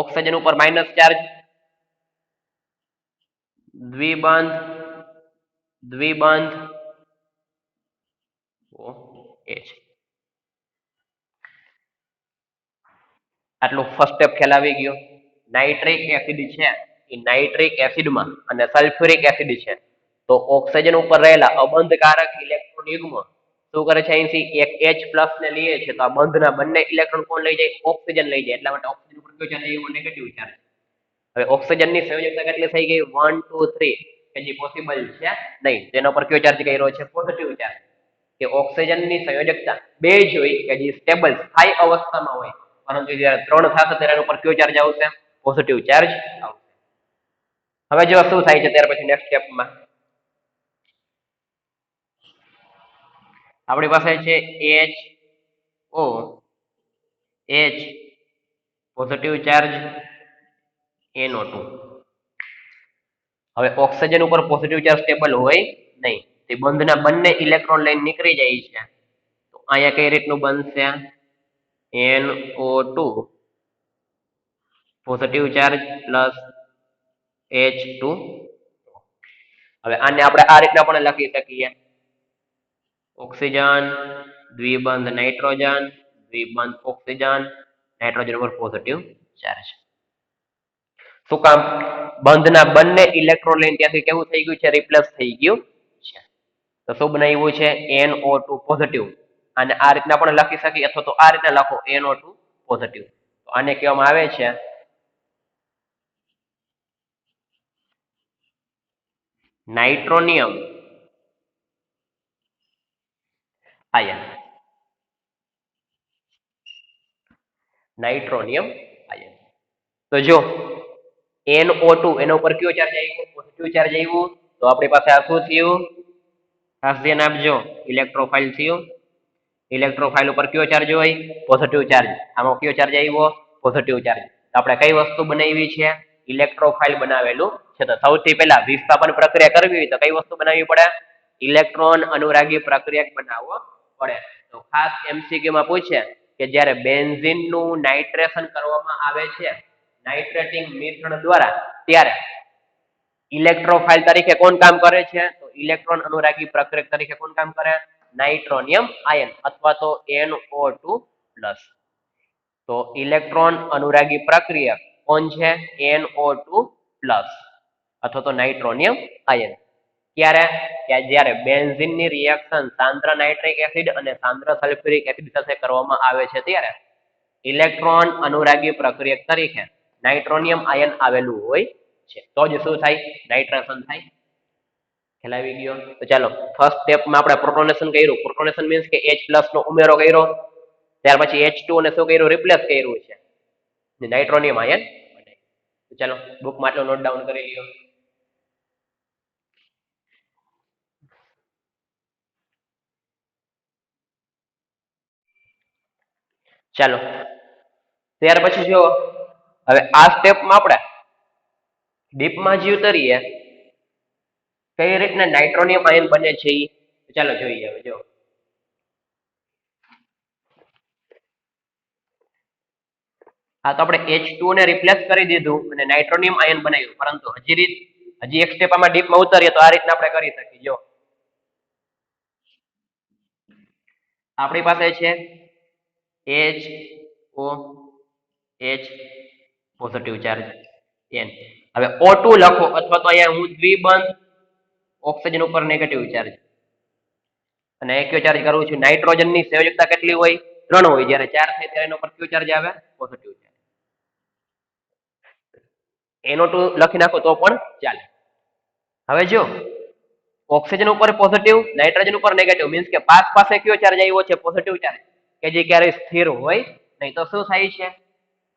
ઓક્સિજન ઉપર માઇનસ ચાર્જ દ્વિબંધ OH. આટલું ફર્સ્ટ સ્ટેપ ખ્યાલ આવી ગયો. નાઇટ્રિક એસિડ છે એ નાઇટ્રિક એસિડમાં અને સલ્ફ્યુરિક એસિડ છે તો ઓક્સિજન ઉપર રહેલા અબંધકારક ઇલેક્ટ્રોન યુગ્મ શું કરે છે અહીંથી એક H+ ને લઈએ છે તો આ બંધના બંને ઇલેક્ટ્રોન કોણ લઈ જાય ઓક્સિજન લઈ જાય. એટલા માટે ઓક્સિજન ઉપર કયો ચાર્જ આવ્યો નેગેટિવ ચાર્જ. હવે ઓક્સિજનની સંયોજકતા કેટલી થઈ ગઈ 1 2 3 કે જે પોસિબલ છે નહીં. તેના પર કયો ચાર્જ કર્યો છે પોઝિટિવ ચાર્જ. કે ઓક્સિજનની સંયોજકતા બે જ હોય કે જે સ્ટેબલ સ્થાયી અવસ્થામાં હોય પરંતુ જ્યારે 3 થશે ત્યારે ઉપર કયો ચાર્જ આવશે પોઝિટિવ ચાર્જ આવશે. હવે જો શું થાય છે ત્યાર પછી નેક્સ્ટ સ્ટેપમાં આપણી પાસે છે O H positive charge NO2. હવે ઓક્સિજન ઉપર પોઝિટિવ ચાર્જ સ્ટેબલ હોય નહીં, તે બંધના બંને ઇલેક્ટ્રોન લઈને નીકળી જાય છે. તો અહીંયા કઈ રીતનું બનશે? NO2 positive charge plus H2. હવે આને આપણે આ રીતના પણ લખી શકીએ, ઓક્સિજન દ્વિબંધ નાઇટ્રોજન દ્વિબંધ ઓક્સિજન, નાઇટ્રોજન ઉપર પોઝિટિવ ચાર્જ. શું કામ? બંધના બંને ઇલેક્ટ્રોન લઈને ત્યાંથી કેવું થઈ ગયું છે? રિપ્લેસ થઈ ગયું છે. તો શું બનાવ્યું છે? NO2 positive. અને આ રીતના પણ લખી શકીએ, અથવા તો આ રીતના લખો NO2 પોઝિટિવ. તો આને કહેવામાં આવે છે નાઇટ્રોનિયમ આયન. નાઇટ્રોનિયમ આયન. તો જો NO2 એના ઉપર કયો ચાર્જ આવ્યો? પોઝિટિવ ચાર્જ આવ્યો. તો આપણી પાસે આ શું થયું? ખાસ ધ્યાન આપજો, ઇલેક્ટ્રોફાઇલ થયું. ઇલેક્ટ્રોફાઇલ ઉપર કયો ચાર્જ હોય? Positive charge. આમાં કયો ચાર્જ આવ્યો? Positive charge. તો આપણે કઈ વસ્તુ બનાવી છે? ઇલેક્ટ્રોફાઇલ બનાવેલું છે. તો સૌથી પહેલા વિસ્થાપન પ્રક્રિયા કરવી હોય તો કઈ વસ્તુ બનાવવી પડે? ઇલેક્ટ્રોન અનુરાગી પ્રક્રિયક બનાવવો પડે. તો ખાસ MCQ માં પૂછે કે જ્યારે બેન્ઝીન નું નાઇટ્રેશન કરવામાં આવે છે નાઇટ્રેટિંગ મિશ્રણ દ્વારા, ત્યારે ઇલેક્ટ્રોફાઇલ તરીકે કોણ કામ કરે છે? તો ઇલેક્ટ્રોન અનુરાગી પ્રક્રિયક તરીકે કોણ કામ કરે? નાઇટ્રોનિયમ આયન અથવા તો NO2 પ્લસ. તો ઇલેક્ટ્રોન અનુરાગી પ્રક્રિયક કોણ છે? NO2 પ્લસ અથવા તો નાઇટ્રોનિયમ આયન. ક્યારે? જ્યારે બેન્ઝીનની રિએક્શન સાંદ્ર નાઇટ્રિક એસિડ અને સાંદ્ર સલ્ફ્યુરિક એસિડ સાથે કરવામાં આવે છે, ત્યારે ઇલેક્ટ્રોન અનુરાગી પ્રક્રિયક તરીકે નાઇટ્રોનિયમ આયન આવેલું હોય છે. તો જ શું થાય? નાઇટ્રેશન થાય. ખ્યાલ આવી ગયો? તો ચાલો ફર્સ્ટ સ્ટેપમાં આપણે પ્રોટોનેશન કર્યું. પ્રોટોનેશન મીન્સ કે H+ નો ઉમેરો કર્યો, ત્યાર પછી H2 ને શું કર્યું? રિપ્લેસ કર્યું છે, નાઇટ્રોનિયમ આયન બને. તો ચાલો બુકમાં આટલો નોટ ડાઉન કરી લ્યો. ચાલો ત્યાર પછી જો હવે આ સ્ટેપમાં આપણે ડીપમાં જ ઉતરીએ કઈ રીતના નાઇટ્રોનિયમ આયન બને છે. ચાલો જોઈએ. હવે જો આ તો આપણે H2 ને રિપ્લેસ કરી દીધું અને નાઇટ્રોનિયમ આયન બનાવ્યું, પરંતુ હજી એક સ્ટેપ આમાં ડીપમાં ઉતરીએ તો આ રીતના આપણે કરી શકીએ. જો આપણી પાસે છે H પોઝિટિવ ચાર્જ N. હવે O2 લખો, અથવા તો અહીંયા હું દ્વિબંધ ઓક્સિજન ઉપર નેગેટિવ ચાર્જ અને કયો ચાર્જ કરું છું? નાઇટ્રોજન ની સંયોજકતા કેટલી હોય? 3 હોય. જ્યારે 4 થાય ત્યારે એના ઉપર કયો ચાર્જ આવે? Positive charge. NO2 લખી નાખો તો પણ ચાલે. હવે જો ઓક્સિજન ઉપર પોઝિટિવ, નાઇટ્રોજન ઉપર નેગેટિવ, મીન્સ કે પાસે કયો ચાર્જ આવ્યો છે? પોઝિટિવ ચાર્જ, કે જે ક્યારેય સ્થિર હોય નહીં. તો શું થાય છે?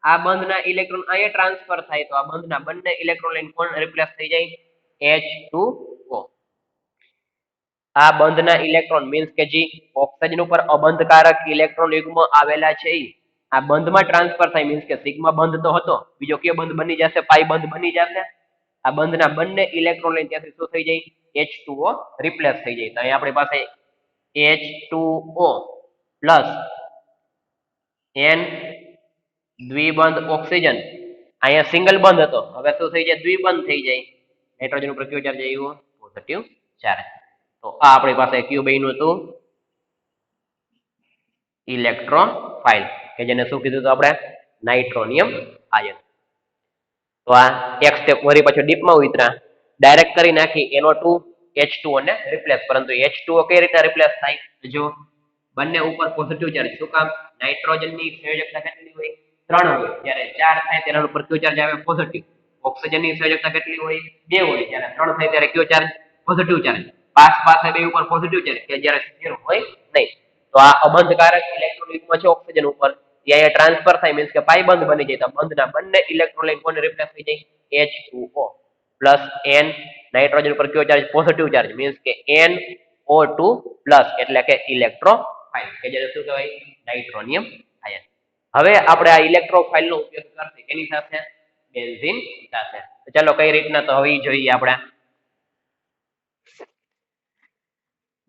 આ બંધના ઇલેક્ટ્રોન અહીંયા ટ્રાન્સફર થાય, તો આ બંધના બંને ઇલેક્ટ્રોન લઈને કોણ રિપ્લેસ થઈ જાય? H2O. આ બંધના ઇલેક્ટ્રોન મીન્સ કે જે ઓક્સિજન ઉપર અબંધકારક ઇલેક્ટ્રોન યુગ્મ આવેલા છે, આ બંધમાં ટ્રાન્સફર થાય. મીન્સ કે સિગ્મા બંધ તો હતો, બીજો કયો બંધ બની જશે? પાઈ બંધ બની જશે. આ બંધના બંને ઇલેક્ટ્રોન લઈને ત્યાંથી શું થઈ જાય? H2O રિપ્લેસ થઈ જાય. તો અહીંયા આપણી પાસે H2O પ્લસ N દ્વિબંધ ઓક્સિજન. અહીંયા સિંગલ બંધ હતો, હવે શું થઈ જાય? દ્વિબંધ થઈ જાય. નાઇટ્રોજન ઉપર કયો ચાર્જ આવ્યો? Positive charge. તો આ આપણી પાસે કયું બન્યું હતું? ઇલેક્ટ્રોફાઇલ, કે જેને શું કીધું હતું આપણે? નાઇટ્રોનિયમ આયન. તો આ એક સ્ટેપ વળી પાછો ડીપમાં ઉતરા, ડાયરેક્ટ કરી નાખી NO2 H2O ને રિપ્લેસ. પરંતુ H2O કઈ રીતે રિપ્લેસ થાય? જો બંને ઉપર પોઝિટિવ ચાર્જ. શું કામ? નાઇટ્રોજનની સંયોજકતા કેટલી હોય? 3 હોય. જ્યારે 4 થાય ત્યારે ઉપર કયો ચાર્જ આવે? પોઝિટિવ. ઓક્સિજનની સંયોજકતા કેટલી હોય? 2 હોય. જ્યારે 3 થાય ત્યારે કયો ચાર્જ? Positive charge. પાસે બે ઉપર પોઝિટિવ ચાર્જ, કે જ્યારે સ્થિર હોય નહીં. તો આ અબંધકારક ઇલેક્ટ્રોન યુગ્મ છે ઓક્સિજન ઉપર, ત્યાં ટ્રાન્સફર થાય, મીન્સ કે પાઈ બંધ બની જાય. તો બંધના બંને ઇલેક્ટ્રોન લઈને કોને રિપ્લેસ થઈ જાય? H2O plus N. નાઇટ્રોજન પર કયો ચાર્જ? પોઝિટિવ ચાર્જ, મીન્સ કે NO2 પ્લસ, એટલે કે ઇલેક્ટ્રોફાઇલ, કે જેને શું કહેવાય? નાઇટ્રોનિયમ આયન. હવે આપણે આ ઇલેક્ટ્રોફાઇલ નો ઉપયોગ કરશે એની સાથે બેન્ઝીન સાથે. ચાલો કઈ રીતના તો હવે જોઈએ આપણે.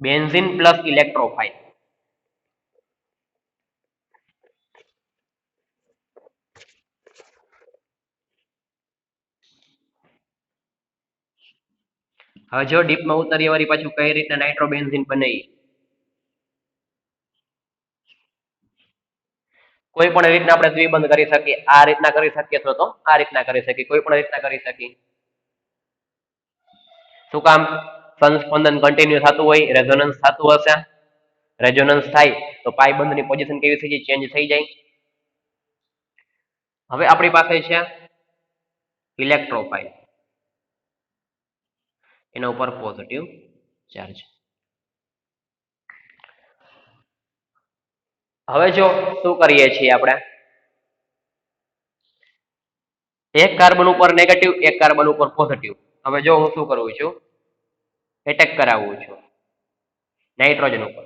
Benzene plus electrophile. હવે જો ડીપમાં ઉતરીએ વળી પાછું કઈ રીતના નાઇટ્રોબેન્ઝીન બને. કોઈ પણ રીતના આપણે દ્વિબંધ કરી શકીએ. આ રીતના કરી શકીએ તો આ રીતના કરી શકીએ. કોઈ પણ રીતના કરી શકીએ. શું કામ? સંસ્પંદન કન્ટિન્યુ થતું હોય, રેઝોનન્સ થતું હશે. રેઝોનન્સ થાય તો પાઈ બંધની પોઝિશન કેવી થઈ જાય? ચેન્જ થઈ જાય. હવે આપણી પાસે છે ઇલેક્ટ્રોફાઇલ. એના ઉપર પોઝિટિવ ચાર્જ. હવે જો શું કરીએ છીએ આપણે, એક કાર્બન ઉપર નેગેટિવ, એક કાર્બન ઉપર પોઝિટિવ. હવે જો હું શું કરું છું, એટેક કરાવું છું નાઇટ્રોજન ઉપર,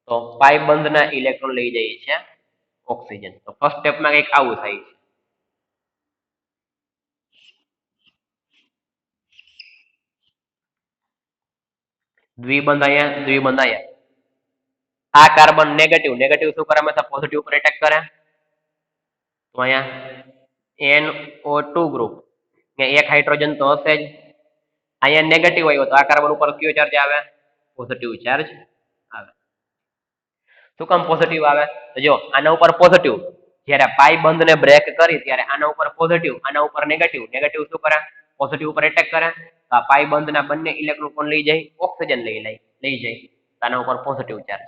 તો પાઈ બંધના ઇલેક્ટ્રોન લઈ જઈએ છે ઓક્સિજન. તો ફર્સ્ટ સ્ટેપમાં કંઈક આવું થાય છે. દ્વિબંધ અહીંયા, દ્વિબંધ અહીંયા. આ કાર્બન નેગેટિવ, નેગેટિવ શું કરે? હંમેશા પોઝિટિવ ઉપર એટેક કરે. તો અહીંયા NO2 ગ્રુપ, એક હાઇડ્રોજન તો હશે જ. અહીંયા નેગેટિવ આવ્યો તો આ કાર્બન ઉપર કયો ચાર્જ આવે? પોઝિટિવ ચાર્જ આવે. શું કામ પોઝિટિવ આવે? તો જો આના ઉપર પોઝિટિવ, જ્યારે પાઈ બંધને બ્રેક કરી ત્યારે આના ઉપર પોઝિટિવ, આના ઉપર નેગેટિવ. નેગેટિવ શું કરે? પોઝિટિવ ઉપર એટેક કરે. તો આ પાઈ બંધના બંને ઇલેક્ટ્રોન કોણ લઈ જાય? ઓક્સિજન લઈ જાય. આના ઉપર પોઝિટિવ ચાર્જ.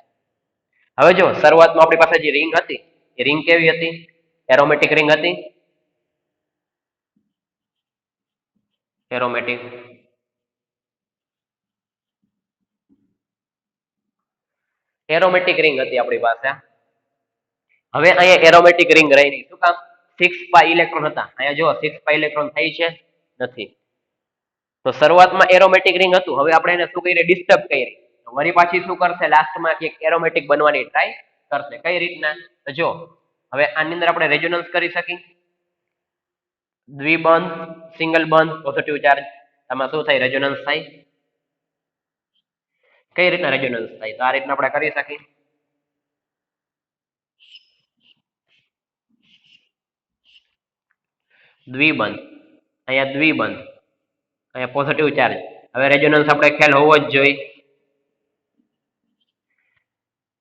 હવે જો શરૂઆતમાં આપણી પાસે જે રિંગ હતી એ રિંગ કેવી હતી? એરોમેટિક રિંગ હતી. એરોમેટિક. એરોમેટિક રિંગ હતી આપણી પાસે. હવે અહીંયા એરોમેટિક રિંગ રહી નહીં. શું કામ? 6 પાઈ ઇલેક્ટ્રોન હતા. અહીંયા જો 6 પાઈ ઇલેક્ટ્રોન થઈ છે? નથી. તો શરૂઆતમાં એરોમેટિક રિંગ હતું. હવે આપણે એને શું કરીએ? ડિસ્ટર્બ કરીએ. વળી પાછી શું કરશે? લાસ્ટમાં એક એરોમેટિક બનવાની ટ્રાય કરશે. કઈ રીતના? તો જો હવે આની અંદર આપણે રેઝોનન્સ કરી શકીએ. દ્વિબંધ, સિંગલ બંધ, પોઝિટિવ ચાર્જ. આમાં શું થાય? રેઝોનન્સ થાય. કઈ રીતના રેઝોનન્સ થાય? તો આ રીતના આપણે કરી શકીએ. દ્વિબંધ, અહીંયા દ્વિબંધ, અહીંયા પોઝિટિવ ચાર્જ. હવે રેઝોનન્સ આપણે ખ્યાલ હોવો જ જોઈએ.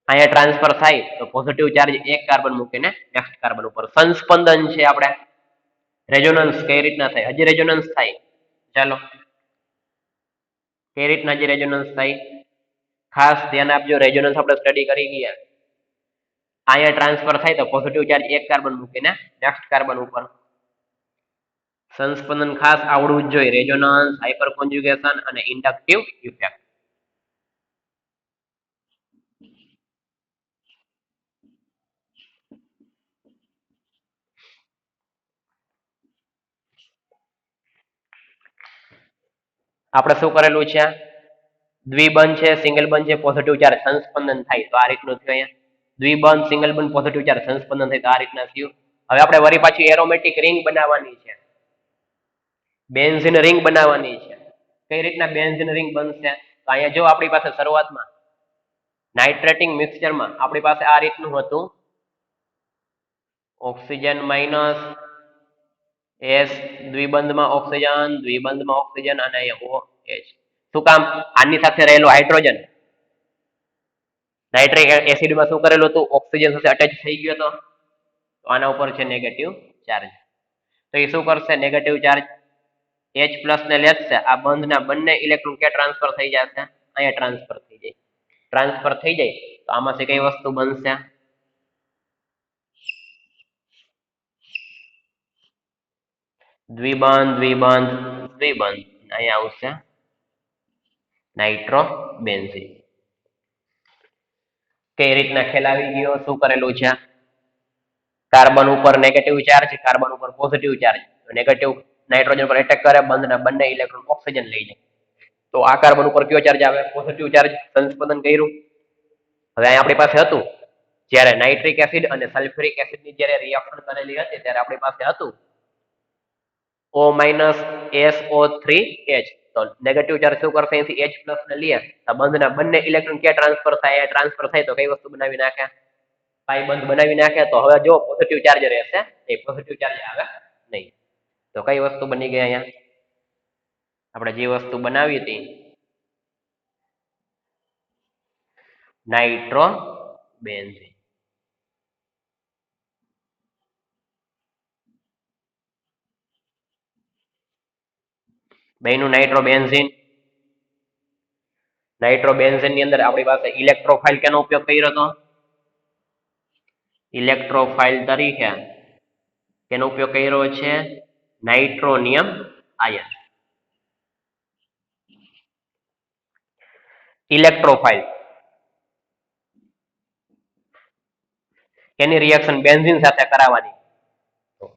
અહીંયા ટ્રાન્સફર થાય તો પોઝિટિવ ચાર્જ એક કાર્બન મૂકીને નેક્સ્ટ કાર્બન ઉપર. સંસ્પંદન છે આપણે. રેઝોનન્સ કઈ રીતના થાય? હજી રેઝોનન્સ થાય. ચાલો કઈ રીતના હજી રેઝોનન્સ થાય? ખાસ ધ્યાન આપજો. રેઝોનન્સ આપણે સ્ટડી કરી ગયા. અહીંયા ટ્રાન્સફર થાય તો પોઝિટિવ ચાર્જ એક કાર્બન મૂકીને નેક્સ્ટ કાર્બન ઉપર. સંસ્પંદન ખાસ આવડવું જ જોઈએ. રેઝોનન્સ, હાઇપર કોન્જ્યુગેશન અને ઇન્ડક્ટિવ ઇફેક્ટ. આપણે શું કરેલું છે? દ્વિબંધ છે, સિંગલ બંધ છે, પોઝિટિવ ચાર્જ, સંસ્પંદન થાય તો આ રીતનું થયું. અહીંયા દ્વિબંધ, સિંગલ બંધ, પોઝિટિવ ચાર્જ, સંસ્પંદન થાય તો આ રીતના થયું. હવે આપણે વળી પાછી એરોમેટિક રિંગ બનાવવાની છે. બેન્ઝીન રિંગ બનાવવાની છે. કઈ રીતના બેન્ઝીન રિંગ બનશે? તો અહીંયા જો આપણી પાસે શરૂઆતમાં નાઇટ્રેટિંગ મિક્સચરમાં આપણી પાસે આ રીતનું હતું. ઓક્સિજન માઇનસ એસ, દ્વિબંધમાં ઓક્સિજન, દ્વિબંધમાં ઓક્સિજન અને અહીંયા OH. શું કામ? આની સાથે રહેલો હાઇડ્રોજન નાઇટ્રિક એસિડમાં શું કરેલું હતું? ઓક્સિજન સાથે અટેચ થઈ ગયો હતો. તો આના ઉપર છે નેગેટિવ ચાર્જ. તો એ શું કરશે? નેગેટિવ ચાર્જ H+ ને લેશે. આ બંધના બંને ઇલેક્ટ્રોન ક્યાં ટ્રાન્સફર થઈ જશે? અહીંયા ટ્રાન્સફર થઈ જાય. ટ્રાન્સફર થઈ જાય તો આમાંથી કઈ વસ્તુ બનશે? દ્વિબંધ, દ્વિબંધ, દ્વિબંધ. અહીંયા આવશે નાઇટ્રોબેન્ઝીન. કઈ રીતના ખ્યાલ આવી ગયો? શું કરેલું છે? કાર્બન ઉપર નેગેટિવ ચાર્જ, કાર્બન ઉપર પોઝિટિવ ચાર્જ. નેગેટિવ નાઇટ્રોજન પર એટેક કરે, બંધના બંને ઇલેક્ટ્રોન ઓક્સિજન લઈ જાય. તો આ કાર્બન ઉપર કયો ચાર્જ આવે? Positive charge. સંસ્પંદન કર્યું. હવે અહીંયા આપણી પાસે હતું જ્યારે નાઇટ્રિક એસિડ અને સલ્ફ્યુરિક એસિડની જ્યારે રિએક્શન કરેલી હતી ત્યારે આપણી પાસે હતું O-SO3H. તો નેગેટિવ ચાર્જ શું કરશે અહીંથી H પ્લસ ને લઈએ તો બંધના બંને ઇલેક્ટ્રોન ક્યાં ટ્રાન્સફર થાય ટ્રાન્સફર થાય તો કઈ વસ્તુ બનાવી નાખે પાઈ બંધ બનાવી નાખે તો હવે જો પોઝિટિવ ચાર્જ રહેશે એ પોઝિટિવ ચાર્જ આવે નહીં તો કઈ વસ્તુ બની ગઈ અહીંયા આપણે જે વસ્તુ બનાવી હતી નાઇટ્રોબેન્ઝીન બેનું નાઇટ્રોબેન્ઝીન ની અંદર આપણી પાસે ઇલેક્ટ્રોફાઇલ કેનો ઉપયોગ કર્યો હતો ઇલેક્ટ્રોફાઇલ તરીકે કેનો ઉપયોગ કર્યો છે નાઇટ્રોનિયમ આયન ઇલેક્ટ્રોફાઇલ એની રિએક્શન બેન્ઝીન સાથે કરાવવાની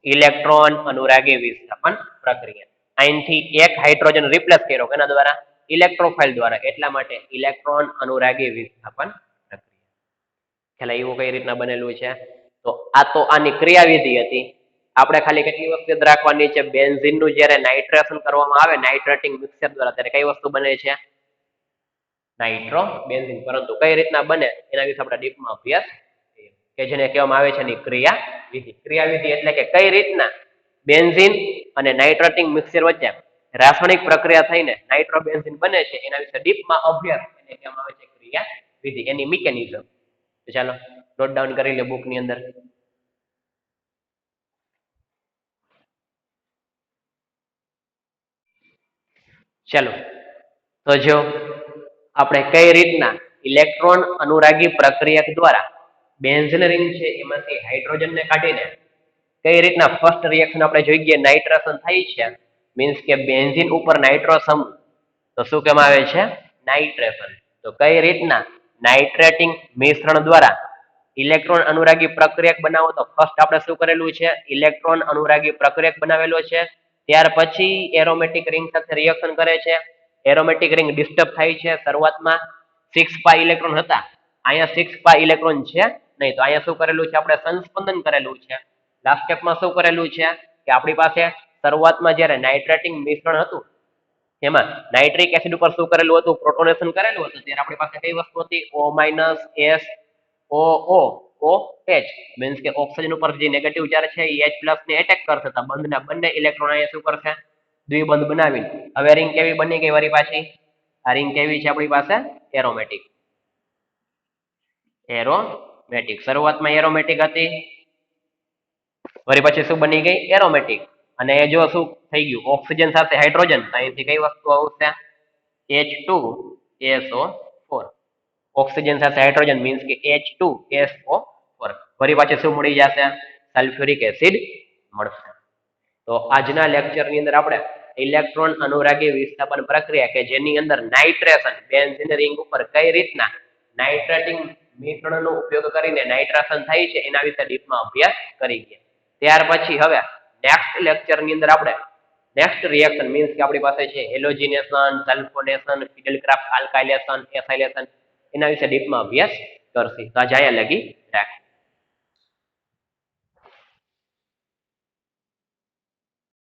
ઇલેક્ટ્રોન અનુરાગી વિસ્થાપન પ્રક્રિયા અહીંથી એક હાઇડ્રોજન રિપ્લેસ કર્યો કેના દ્વારા ઇલેક્ટ્રોફાઇલ દ્વારા એટલા માટે ઇલેક્ટ્રોન અનુરાગી વિસ્થાપન પ્રક્રિયા ખ્યાલ એવું કઈ રીતના બનેલું છે તો આ તો આની ક્રિયાવિધિ હતી આપણે ખાલી કેટલી વસ્તુ યાદ રાખવાની છે બેન્ઝીનનું જ્યારે નાઇટ્રેશન કરવામાં આવે નાઇટ્રેટિંગ મિક્સર દ્વારા ત્યારે કઈ વસ્તુ બને છે નાઇટ્રોબેન્ઝીન પરંતુ કઈ રીતના બને એના વિશે આપણે ડીપમાં અભ્યાસ કે જેને કહેવામાં આવે છે એની ક્રિયાવિધિ એટલે કે કઈ રીતના બેન્ઝીન અને નાઇટ્રેટિંગ મિક્સર વચ્ચે રાસાયણિક પ્રક્રિયા થઈને નાઇટ્રોબેન્ઝીન બને છે એના વિશે ડીપમાં અભ્યાસ એને કહેવામાં આવે છે ક્રિયાવિધિ એની મિકેનિઝમ તો ચાલો નોટ ડાઉન કરી લે બુક ની અંદર ચાલો તો જો આપણે કઈ રીતના ઇલેક્ટ્રોન અનુરાગી પ્રક્રિયા દ્વારા બેન્ઝીન રિંગ છે એમાંથી હાઇડ્રોજન ને કાઢીને કઈ રીતના ફર્સ્ટ રિએક્શન આપણે જોઈ ગયા નાઇટ્રેશન થાય છે મીન્સ કે બેન્ઝીન ઉપર નાઇટ્રો સમૂહ તો શું કહેવામાં આવે છે નાઇટ્રેશન તો કઈ રીતના નાઇટ્રેટિંગ મિશ્રણ દ્વારા ઇલેક્ટ્રોન અનુરાગી પ્રક્રિયક બનાવો તો ફર્સ્ટ આપણે શું કરેલું છે ઇલેક્ટ્રોન અનુરાગી પ્રક્રિયક બનાવેલો છે ત્યાર પછી એરોમેટિક રિંગ સાથે રિએક્શન કરે છે એરોમેટિક રિંગ ડિસ્ટર્બ થાય છે શરૂઆતમાં 6 પાઈ ઇલેક્ટ્રોન હતા અહીંયા 6 પાઈ ઇલેક્ટ્રોન છે નહીં તો અહીંયા શું કરેલું છે આપણે સંસ્પંદન કરેલું છે લાસ્ટ સ્ટેપમાં શું કરેલું છે કે આપણી પાસે શરૂઆતમાં જ્યારે નાઇટ્રેટિંગ મિશ્રણ હતું એમાં નાઇટ્રિક એસિડ ઉપર શું કરેલું હતું પ્રોટોનેશન કરેલું હતું ત્યારે આપણી પાસે કઈ વસ્તુ હતી O-SO2H મીન્સ કે ઓક્સિજન ઉપર જે નેગેટિવ ચાર્જ છે એ H+ ને એટેક કરશે તો બંધના બંને ઇલેક્ટ્રોન અહીંયા શું કરશે દ્વિબંધ બનાવીને હવે રિંગ કેવી બની ગઈ વળી પાછી આ રિંગ કેવી છે આપણી પાસે એરોમેટિક શરૂઆતમાં એરોમેટિક હતી વળી પછી શું બની ગઈ એરોમેટિક અને એ જો શું થઈ ગયું ઓક્સિજન સાથે હાઇડ્રોજન અહીંથી કઈ વસ્તુ આવશે H2SO4 ઓક્સિજન સાથે હાઇડ્રોજન મીન્સ કે H2SO4 વળી પાછી શું મળી જશે સલ્ફ્યુરિક એસિડ મળશે તો આજના લેક્ચરની અંદર આપણે ઇલેક્ટ્રોન અનુરાગી વિસ્થાપન પ્રક્રિયા કે જેની અંદર નાઇટ્રેશન બેન્ઝીન રિંગ ઉપર કઈ રીતના નાઇટ્રેટિંગ મિશ્રણનો ઉપયોગ કરીને નાઇટ્રેશન થાય છે એના વિશે ડીપમાં અભ્યાસ કરી ગયા ત્યાર પછી હવે નેક્સ્ટ લેક્ચરની અંદર આપણે નેક્સ્ટ રિએક્શન મીન્સ કે આપણી પાસે છે હેલોજિનેશન સલ્ફોનેશન ફિડલક્રાફ્ટ આલ્કાઇલેશન એસાઇલેશન એના વિશે ડીપમાં અભ્યાસ કરશે તો આજે અહીંયા લગી રાખીએ